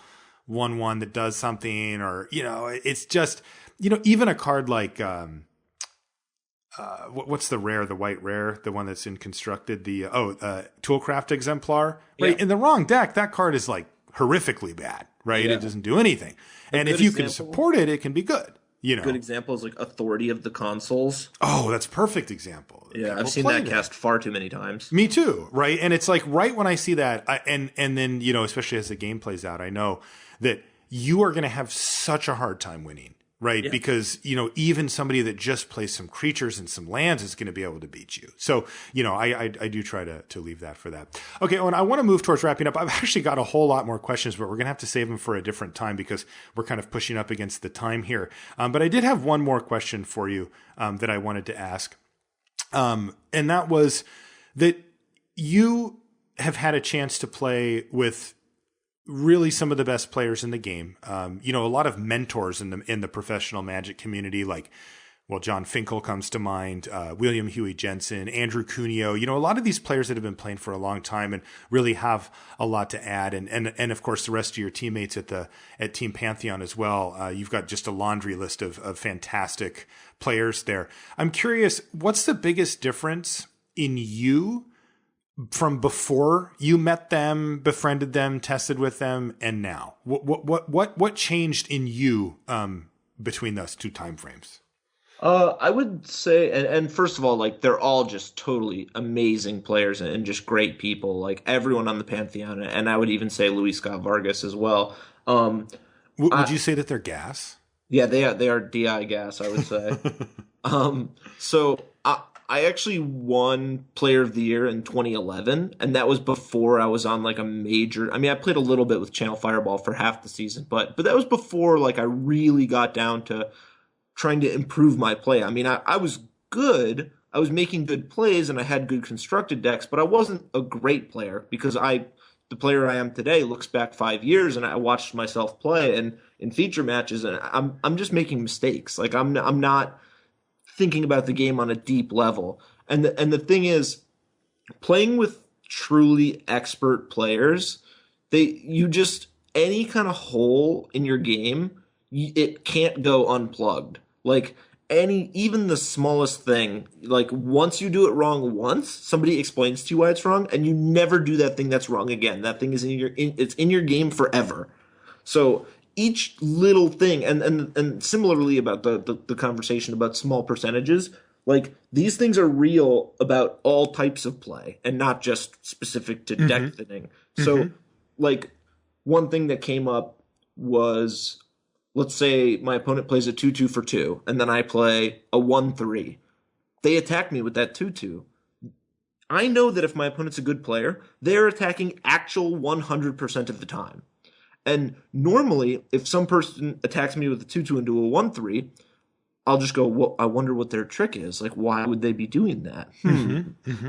1/1 that does something, or, you know, it's just, you know, even a card like, what's the rare, the white rare, the one that's in constructed, the, Toolcraft Exemplar, right? Yeah. In the wrong deck, that card is like horrifically bad, right? Yeah. It doesn't do anything. And if you can support it, it can be good. You know, good example is like Authority of the Consuls. Oh, that's a perfect example. Yeah, I've seen that cast far too many times. Me too, right? And it's like right when I see that, and then, you know, especially as the game plays out, I know that you are going to have such a hard time winning, right? Yeah. Because, you know, even somebody that just plays some creatures and some lands is going to be able to beat you. So, you know, I do try to leave that for that. Okay, Owen, I want to move towards wrapping up. I've actually got a whole lot more questions, but we're going to have to save them for a different time because we're kind of pushing up against the time here. But I did have one more question for you that I wanted to ask. And that was that you have had a chance to play with really some of the best players in the game. You know, a lot of mentors in the professional Magic community, like, well, John Finkel comes to mind, William Huey Jensen, Andrew Cuneo, you know, a lot of these players that have been playing for a long time and really have a lot to add. And of course, the rest of your teammates at Team Pantheon as well. You've got just a laundry list of fantastic players there. I'm curious, what's the biggest difference in you from before you met them, befriended them, tested with them, and now? What changed in you between those two time frames? I would say, and first of all, like, they're all just totally amazing players and just great people. Like everyone on the Pantheon, and I would even say Luis Scott-Vargas as well. Would you say that they're gas? Yeah, they are DI gas, I would say. So I actually won Player of the Year in 2011, and that was before I was on like a major. I mean, I played a little bit with Channel Fireball for half the season, but that was before like I really got down to trying to improve my play. I mean, I was good. I was making good plays, and I had good constructed decks, but I wasn't a great player because the player I am today looks back 5 years, and I watched myself play and in feature matches, and I'm just making mistakes. Like I'm not thinking about the game on a deep level. And the thing is, playing with truly expert players, any kind of hole in your game, it can't go unplugged. Like even the smallest thing, like once you do it wrong once, somebody explains to you why it's wrong, and you never do that thing that's wrong again. That thing is it's in your game forever. So each little thing, and similarly about the conversation about small percentages, like these things are real about all types of play and not just specific to deck thinning. So like one thing that came up was, let's say my opponent plays a 2/2 for 2, and then I play a 1/3. They attack me with that 2/2. I know that if my opponent's a good player, they're attacking actual 100% of the time. And normally, if some person attacks me with a 2/2 into a 1/3, I'll just go, well, I wonder what their trick is. Like, why would they be doing that?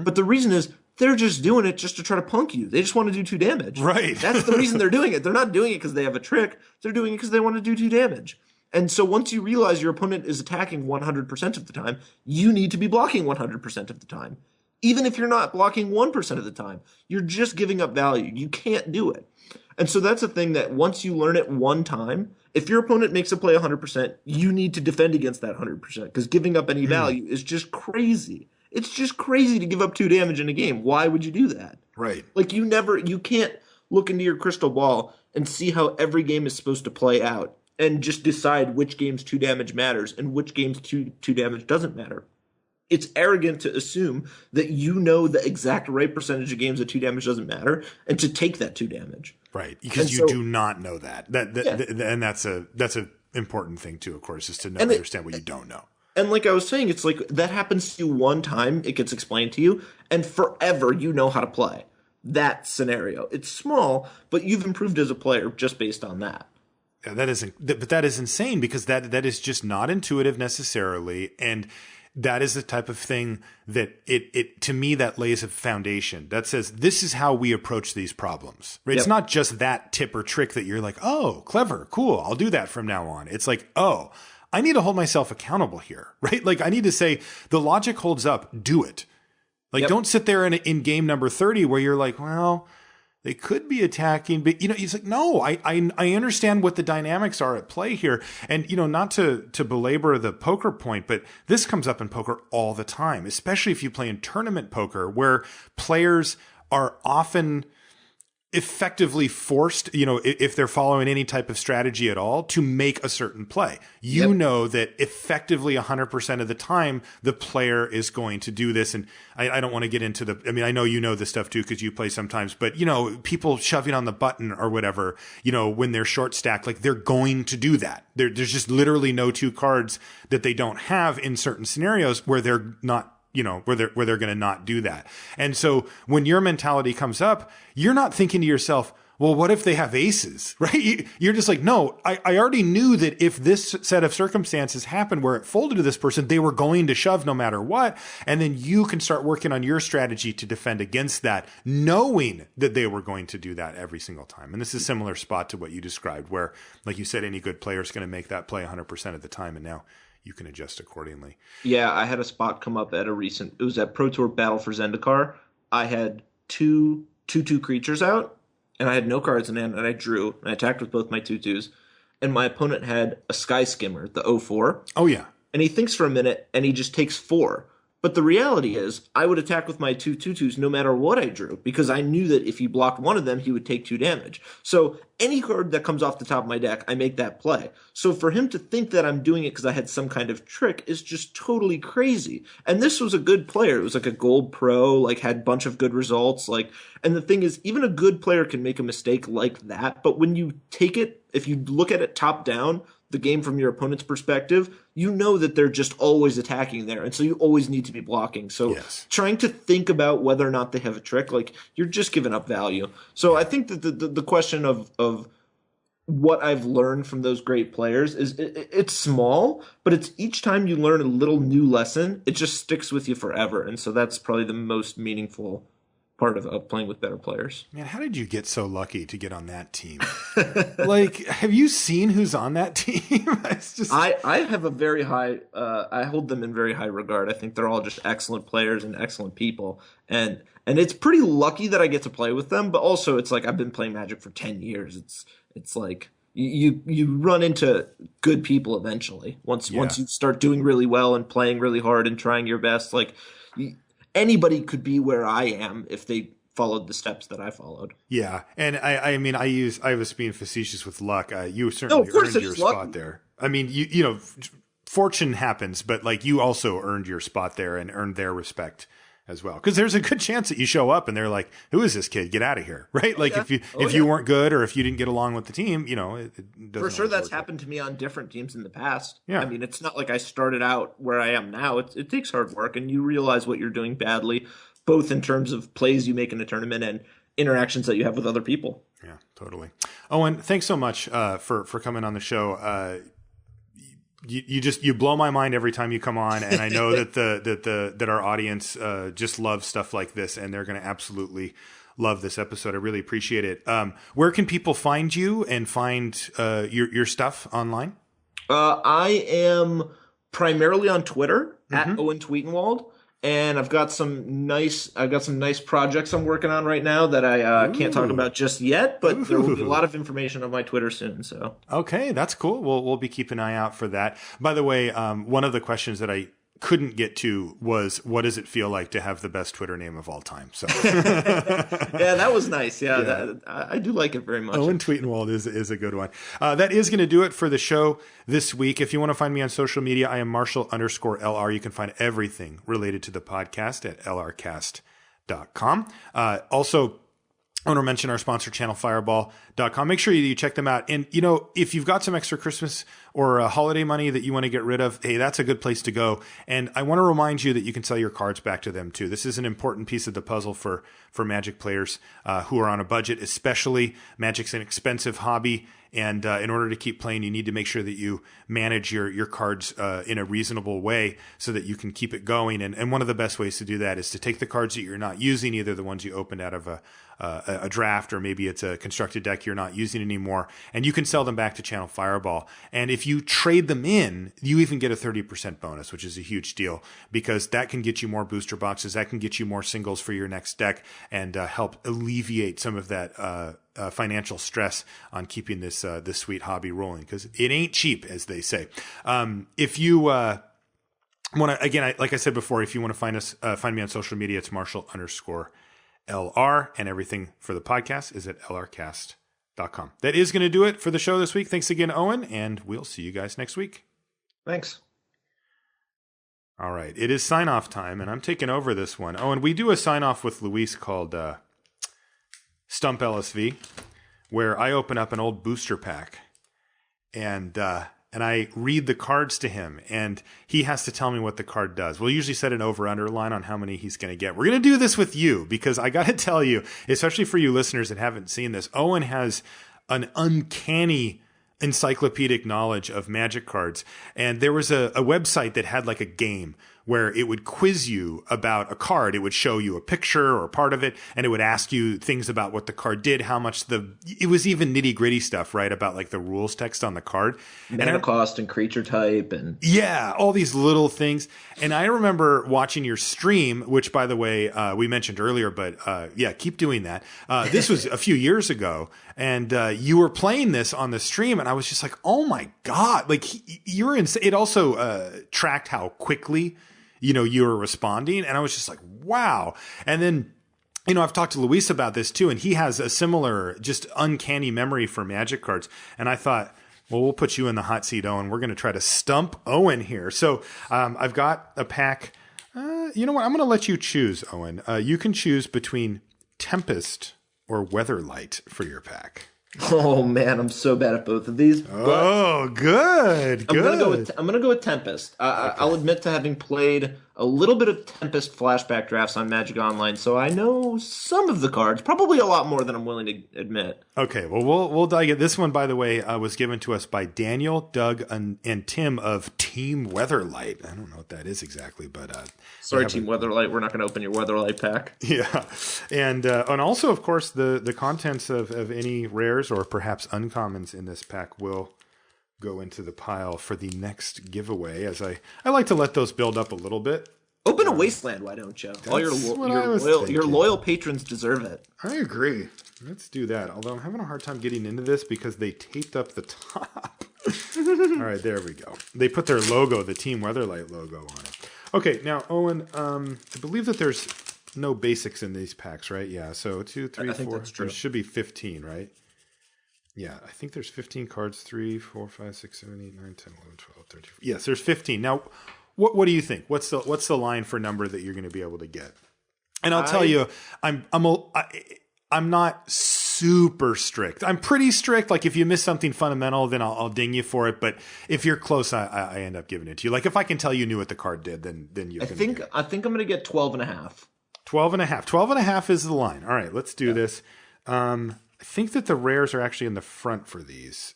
But the reason is they're just doing it just to try to punk you. They just want to do 2 damage. Right. That's the reason they're doing it. They're not doing it because they have a trick. They're doing it because they want to do 2 damage. And so once you realize your opponent is attacking 100% of the time, you need to be blocking 100% of the time. Even if you're not blocking 1% of the time, you're just giving up value. You can't do it. And so that's a thing that once you learn it one time, if your opponent makes a play 100%, you need to defend against that 100% because giving up any value is just crazy. It's just crazy to give up 2 damage in a game. Why would you do that? Right. Like, you can't look into your crystal ball and see how every game is supposed to play out and just decide which games 2 damage matters and which games 2 damage doesn't matter. It's arrogant to assume that you know the exact right percentage of games that 2 damage doesn't matter and to take that 2 damage. Right. Because you do not know that. And that's a important thing too, of course, is to understand what you don't know. And like I was saying, it's like that happens to you one time, it gets explained to you, and forever you know how to play that scenario. It's small, but you've improved as a player just based on that. Yeah, that is insane, because that is just not intuitive necessarily, and that is the type of thing that it to me that lays a foundation that says this is how we approach these problems. Right? Yep. It's not just that tip or trick that you're like, oh, clever, cool, I'll do that from now on. It's like, oh, I need to hold myself accountable here, right? Like I need to say the logic holds up, do it. Like don't sit there in game number 30 where you're like, well, they could be attacking, but he's like, no, I understand what the dynamics are at play here. And, not to belabor the poker point, but this comes up in poker all the time, especially if you play in tournament poker where players are often effectively forced, if they're following any type of strategy at all, to make a certain play. You know that effectively 100% of the time the player is going to do this. And I don't want to get into I know you know this stuff too because you play sometimes, but people shoving on the button or whatever, when they're short stacked, like they're going to do that. There's just literally no 2 cards that they don't have in certain scenarios where they're not, where they're going to not do that. And so when your mentality comes up, you're not thinking to yourself, well, what if they have aces, right? You're just like, no, I already knew that if this set of circumstances happened where it folded to this person, they were going to shove no matter what. And then you can start working on your strategy to defend against that, knowing that they were going to do that every single time. And this is a similar spot to what you described where, like you said, any good player is going to make that play 100% of the time. And now you can adjust accordingly. Yeah, I had a spot come up at it was at Pro Tour Battle for Zendikar. I had 2 creatures out, and I had no cards in hand, and I drew, and I attacked with both my 2/2s, and my opponent had a Sky Skimmer, the 0/4. Oh, yeah. And he thinks for a minute, and he just takes 4. But the reality is, I would attack with my 2 2/2s no matter what I drew, because I knew that if he blocked one of them, he would take 2 damage. So any card that comes off the top of my deck, I make that play. So for him to think that I'm doing it because I had some kind of trick is just totally crazy. And this was a good player. It was like a gold pro, like had a bunch of good results. And the thing is, even a good player can make a mistake like that. But when you take it, if you look at it top down, the game from your opponent's perspective, you know that they're just always attacking there. And so you always need to be blocking. So trying to think about whether or not they have a trick, like you're just giving up value. So I think that the question of what I've learned from those great players is it's small, but it's each time you learn a little new lesson, it just sticks with you forever. And so that's probably the most meaningful part of playing with better players. Man, how did you get so lucky to get on that team? Like, have you seen who's on that team? It's just... I have a very high, I hold them in very high regard. I think they're all just excellent players and excellent people. And it's pretty lucky that I get to play with them, but also it's like I've been playing Magic for 10 years. It's like you run into good people eventually. Once you start doing really well and playing really hard and trying your best, anybody could be where I am if they followed the steps that I followed. Yeah. And I mean, I was being facetious with luck. You certainly earned your spot there. I mean, fortune happens, but you also earned your spot there and earned their respect as well. Because there's a good chance that you show up and they're like, who is this kid? Get out of here. Right? If you weren't good or if you didn't get along with the team, it doesn't. For sure, that's happened to me on different teams in the past. Yeah. I mean, it's not like I started out where I am now. It takes hard work and you realize what you're doing badly, both in terms of plays you make in a tournament and interactions that you have with other people. Yeah, totally. Owen, thanks so much for coming on the show. You blow my mind every time you come on, and I know that our audience just loves stuff like this, and they're going to absolutely love this episode. I really appreciate it. Where can people find you and find your stuff online? I am primarily on Twitter at Owen Turtenwald. And I've got some nice projects I'm working on right now that I can't talk about just yet, but there will be a lot of information on my Twitter soon. So okay, that's cool. We'll be keeping an eye out for that. By the way, one of the questions that I couldn't get to was, what does it feel like to have the best Twitter name of all time? So yeah, that was nice. Yeah. I do like it very much. Owen Turtenwald is a good one. That is going to do it for the show this week. If you want to find me on social media, I am Marshall_LR. You can find everything related to the podcast at lrcast.com. Also, I want to mention our sponsor, channelfireball.com. Make sure you check them out. And, if you've got some extra Christmas or holiday money that you want to get rid of, hey, that's a good place to go. And I want to remind you that you can sell your cards back to them, too. This is an important piece of the puzzle for Magic players who are on a budget, especially. Magic's an expensive hobby. And in order to keep playing, you need to make sure that you manage your cards in a reasonable way so that you can keep it going. And one of the best ways to do that is to take the cards that you're not using, either the ones you opened out of a draft, or maybe it's a constructed deck you're not using anymore, and you can sell them back to Channel Fireball. And if you trade them in, you even get a 30% bonus, which is a huge deal, because that can get you more booster boxes, that can get you more singles for your next deck, and help alleviate some of that financial stress on keeping this sweet hobby rolling, because it ain't cheap, as they say. If you want to, again, like I said before, if you want to find me on social media, it's Marshall_LR, and everything for the podcast is at lrcast.com. That is going to do it for the show this week. Thanks again, Owen, and we'll see you guys next week. Thanks. All right. It is sign-off time, and I'm taking over this one. Owen, we do a sign-off with Luis called Stump LSV, where I open up an old booster pack, and I read the cards to him, and he has to tell me what the card does. We'll usually set an over-under line on how many he's going to get. We're going to do this with you, because I got to tell you, especially for you listeners that haven't seen this, Owen has an uncanny encyclopedic knowledge of Magic cards. And there was a website that had like a game where it would quiz you about a card. It would show you a picture or part of it, and it would ask you things about what the card did, how much it was even nitty gritty stuff, right? About like the rules text on the card. Mana cost and creature type and. Yeah, all these little things. And I remember watching your stream, which by the way, we mentioned earlier, but yeah, keep doing that. This was a few years ago, and you were playing this on the stream, and I was just like, oh my God, like you're insane. It also tracked how quickly you were responding. And I was just like, wow. And then, I've talked to Luis about this too, and he has a similar, just uncanny memory for Magic cards. And I thought, well, we'll put you in the hot seat, Owen. We're going to try to stump Owen here. So I've got a pack. You know what? I'm going to let you choose, Owen. You can choose between Tempest or Weatherlight for your pack. Oh man, I'm so bad at both of these. Oh, good. I'm gonna go with Tempest. I'll admit to having played a little bit of Tempest flashback drafts on Magic Online, so I know some of the cards, probably a lot more than I'm willing to admit. Okay, well, we'll dive in. This one, by the way, was given to us by Daniel, Doug, and Tim of Team Weatherlight. I don't know what that is exactly, but sorry, Team Weatherlight, we're not going to open your Weatherlight pack. Yeah, and also, of course, the contents of any rares or perhaps uncommons in this pack will go into the pile for the next giveaway, as I like to let those build up a little bit. Open a Wasteland, why don't you? All your loyal patrons deserve it. I agree. Let's do that. Although I'm having a hard time getting into this because they taped up the top. All right, there we go. They put their logo, the Team Weatherlight logo, on it. Okay, now, Owen, I believe that there's no basics in these packs, right? Yeah, so 2, 3, 4. There should be 15, right? Yeah, I think there's 15 cards. 3, 4, 5, 6, 7, 8, 9, 10, 11, 12, 13. Yes, there's 15. Now, what do you think? What's the line for number that you're going to be able to get? And I'll tell you, I'm not super strict. I'm pretty strict. Like if you miss something fundamental, then I'll ding you for it. But if you're close, I end up giving it to you. Like if I can tell you knew what the card did, then you. I think I'm going to get 12.5. 12.5. 12.5 is the line. All right, let's do this. I think that the rares are actually in the front for these.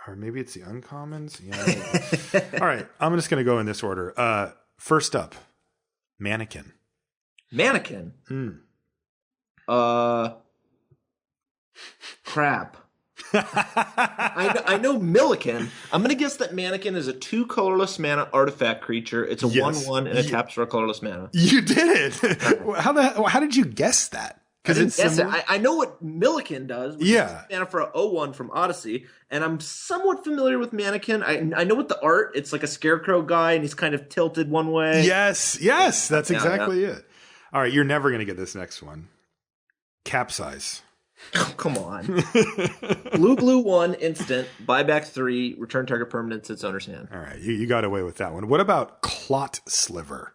Or maybe it's the uncommons. Yeah. All right. I'm just going to go in this order. First up, Mannequin. Mannequin? Crap. I know Milliken. I'm going to guess that Mannequin is a 2 colorless mana artifact creature. It's a 1/1 and it taps for a colorless mana. You did it. How did you guess that? Because it's similar. I know what Milliken does. Which is mana for a 0/1 from Odyssey, and I'm somewhat familiar with Mannequin. I know what the art. It's like a scarecrow guy, and he's kind of tilted one way. Yes, that's exactly it. All right, you're never going to get this next one. Capsize. Oh, come on. Blue 1, instant, buyback 3, return target permanent to its owner's hand. All right, you got away with that one. What about Clot Sliver?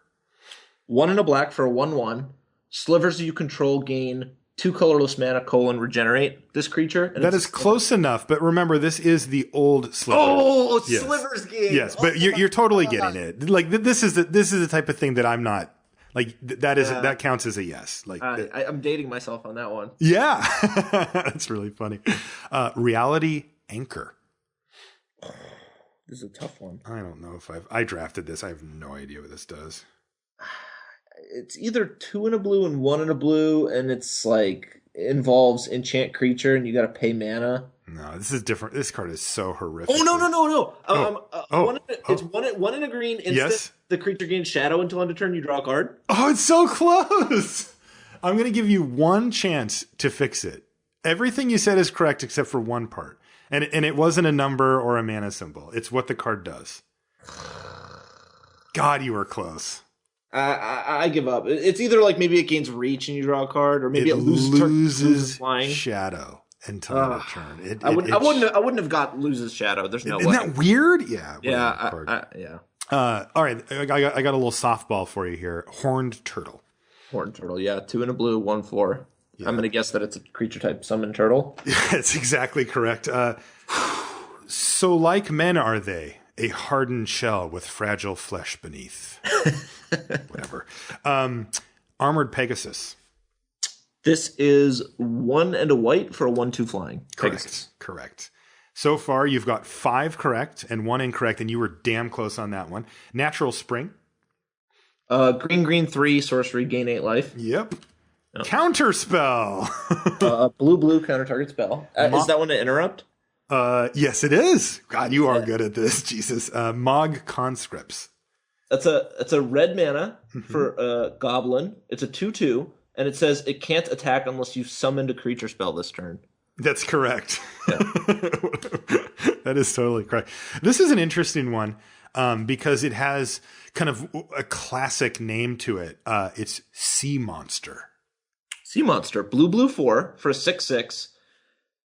1 and a black for a 1/1. Slivers you control gain 2 colorless mana, regenerate this creature. And that is close enough, but remember, this is the old Sliver. Oh, yes. Slivers game. Yes, but you're totally getting it. Like, this is the type of thing that I'm not, like, that counts as a yes. Like, I'm dating myself on that one. Yeah. That's really funny. Reality Anchor. This is a tough one. I don't know if I drafted this. I have no idea what this does. It's either 2 and a blue and 1 and a blue, and it's like involves enchant creature, and you got to pay mana. No, this is different. This card is so horrific. Oh no! It's one in a green. Instant, yes. The creature gains shadow until end of turn. You draw a card. Oh, it's so close. I'm going to give you one chance to fix it. Everything you said is correct except for one part, and it wasn't a number or a mana symbol. It's what the card does. God, you were close. I give up. It's either like maybe it gains reach and you draw a card, or maybe it loses flying shadow until end of turn. I wouldn't have got loses shadow. There's no way. Isn't that weird? Yeah. Yeah. All right. I got a little softball for you here. Horned turtle. Horned turtle. Yeah. 2 and a blue, 1/4. Yeah. I'm gonna guess that it's a creature type summon turtle. That's exactly correct. So like men are they, a hardened shell with fragile flesh beneath. Whatever. Armored Pegasus. This is 1 and a white for a 1/2 flying. Correct. So far, you've got 5 correct and 1 incorrect, and you were damn close on that one. Natural Spring. Green 3 sorcery, gain 8 life. Yep. Oh. Counter spell. Blue counter target spell. Is that one to interrupt? Yes, it is. God, you are good at this. Jesus. Mog Conscripts. That's a red mana for a goblin. It's a 2/2, and it says it can't attack unless you summoned a creature spell this turn. That's correct. Yeah. That is totally correct. This is an interesting one because it has kind of a classic name to it. It's Sea Monster. Sea Monster. Blue 4 for a 6/6.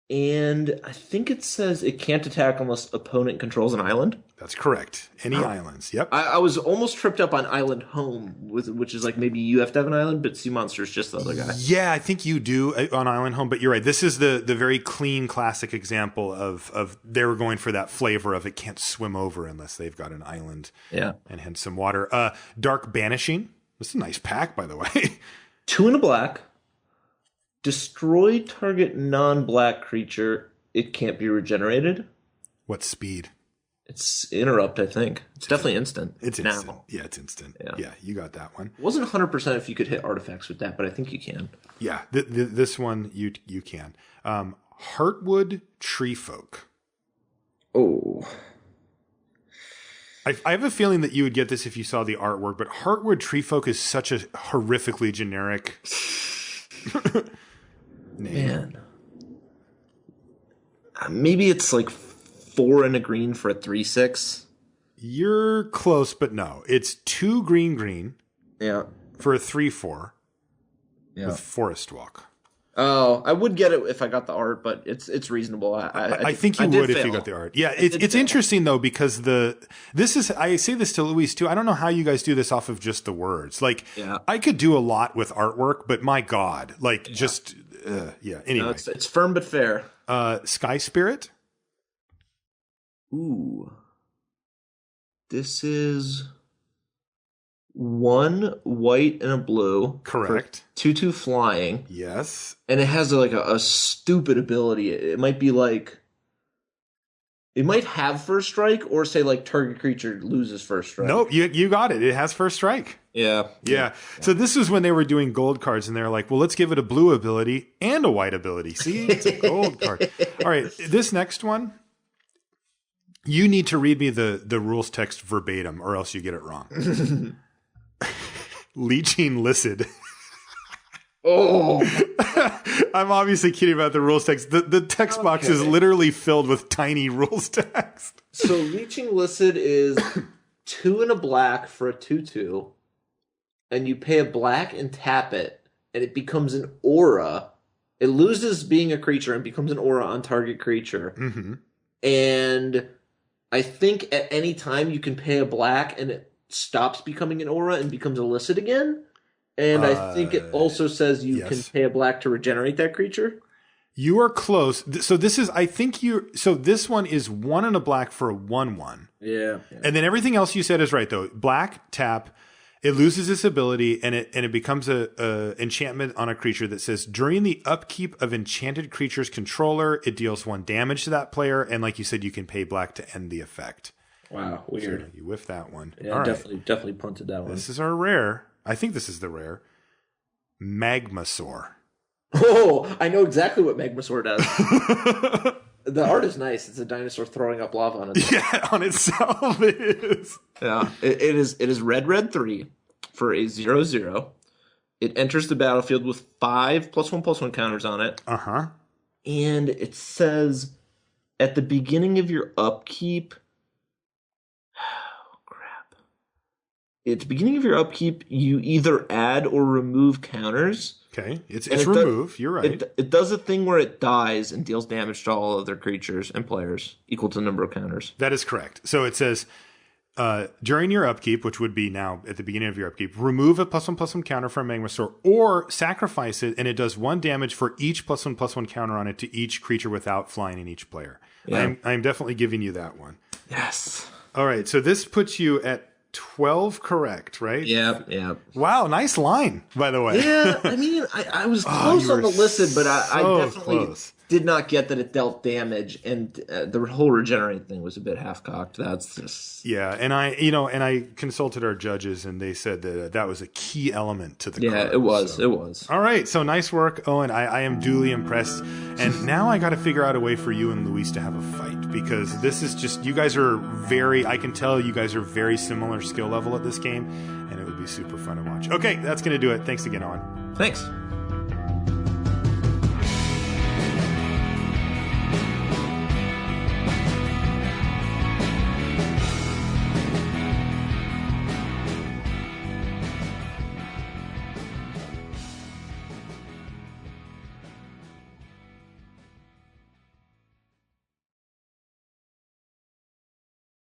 And I think it says it can't attack unless opponent controls an island. That's correct. Any islands. Yep. I was almost tripped up on Island Home, which is like maybe you have to have an island, but Sea Monster is just the other guy. Yeah, I think you do on Island Home, but you're right. This is the very clean, classic example of they were going for that flavor of it can't swim over unless they've got an island. Yeah. And hence some water. Dark Banishing. This is a nice pack, by the way. 2 and a black. Destroy target non-black creature. It can't be regenerated. What speed? It's interrupt, I think. It's definitely instant. It's instant. Now. Yeah, it's instant. Yeah, you got that one. It wasn't 100% if you could hit artifacts with that, but I think you can. Yeah, this one you can. Heartwood Treefolk. Oh. I have a feeling that you would get this if you saw the artwork, but Heartwood Treefolk is such a horrifically generic name. Man. Maybe it's like 4 and a green for a 3/6. You're close, but no. It's 2 green. Yeah. For a 3/4. Yeah. With Forest Walk. Oh, I would get it if I got the art, but it's reasonable. I think you would if you got the art. Yeah, it's interesting though because I say this to Luis too. I don't know how you guys do this off of just the words. Like, I could do a lot with artwork, but my God, just Anyway, no, it's firm but fair. Sky Spirit. Ooh, this is 1 white and a blue. Correct. 2/2 flying. Yes. And it has a stupid ability. It might be like, it might have first strike or say like target creature loses first strike. Nope, you got it. It has first strike. Yeah. So this was when they were doing gold cards and they were like, well, let's give it a blue ability and a white ability. See, it's a gold card. All right, this next one, you need to read me the rules text verbatim or else you get it wrong. Leeching Lizard. Oh, I'm obviously kidding about the rules text. The text box is literally filled with tiny rules text. So reaching illicit is 2 and a black for a 2/2, and you pay a black and tap it, and it becomes an aura. It loses being a creature and becomes an aura on target creature. Mm-hmm. And I think at any time you can pay a black and it stops becoming an aura and becomes illicit again. And I think it also says you can pay a black to regenerate that creature. You are close. So this is, I think so this one is 1 and a black for a 1/1. Yeah. And then everything else you said is right though. Black, tap, it loses its ability and it becomes a enchantment on a creature that says during the upkeep of enchanted creature's controller, it deals 1 damage to that player. And like you said, you can pay black to end the effect. Wow, weird. So you whiffed that one. Yeah, all definitely punted that one. This is our rare. I think this is the rare. Magmasaur. Oh, I know exactly what Magmasaur does. The art is nice. It's a dinosaur throwing up lava on itself. Yeah, on itself it is. Yeah, it is red 3 for a 0/0. It enters the battlefield with 5 +1/+1 counters on it. Uh-huh. And it says at the beginning of your upkeep. Oh crap. At the beginning of your upkeep, you either add or remove counters. Okay, it's remove. You're right. It does a thing where it dies and deals damage to all other creatures and players equal to the number of counters. That is correct. So it says during your upkeep, which would be now at the beginning of your upkeep, remove a +1/+1 counter from Magmasaur or sacrifice it, and it does 1 damage for each +1/+1 counter on it to each creature without flying in each player. Yeah. I'm definitely giving you that one. Yes. All right. So this puts you at 12 correct, right? Yeah. Wow, nice line, by the way. Yeah, I mean, I was close on the listed, but I definitely did not get that it dealt damage, and the whole regenerate thing was a bit half-cocked. That's just... Yeah, and I consulted our judges, and they said that was a key element to the card. Yeah, it was. All right, so nice work, Owen. I am duly impressed, and now I got to figure out a way for you and Luis to have a fight, because this is just, you guys are I can tell you guys are very similar skill level at this game, and it would be super fun to watch. Okay, that's going to do it. Thanks again, Owen. Thanks.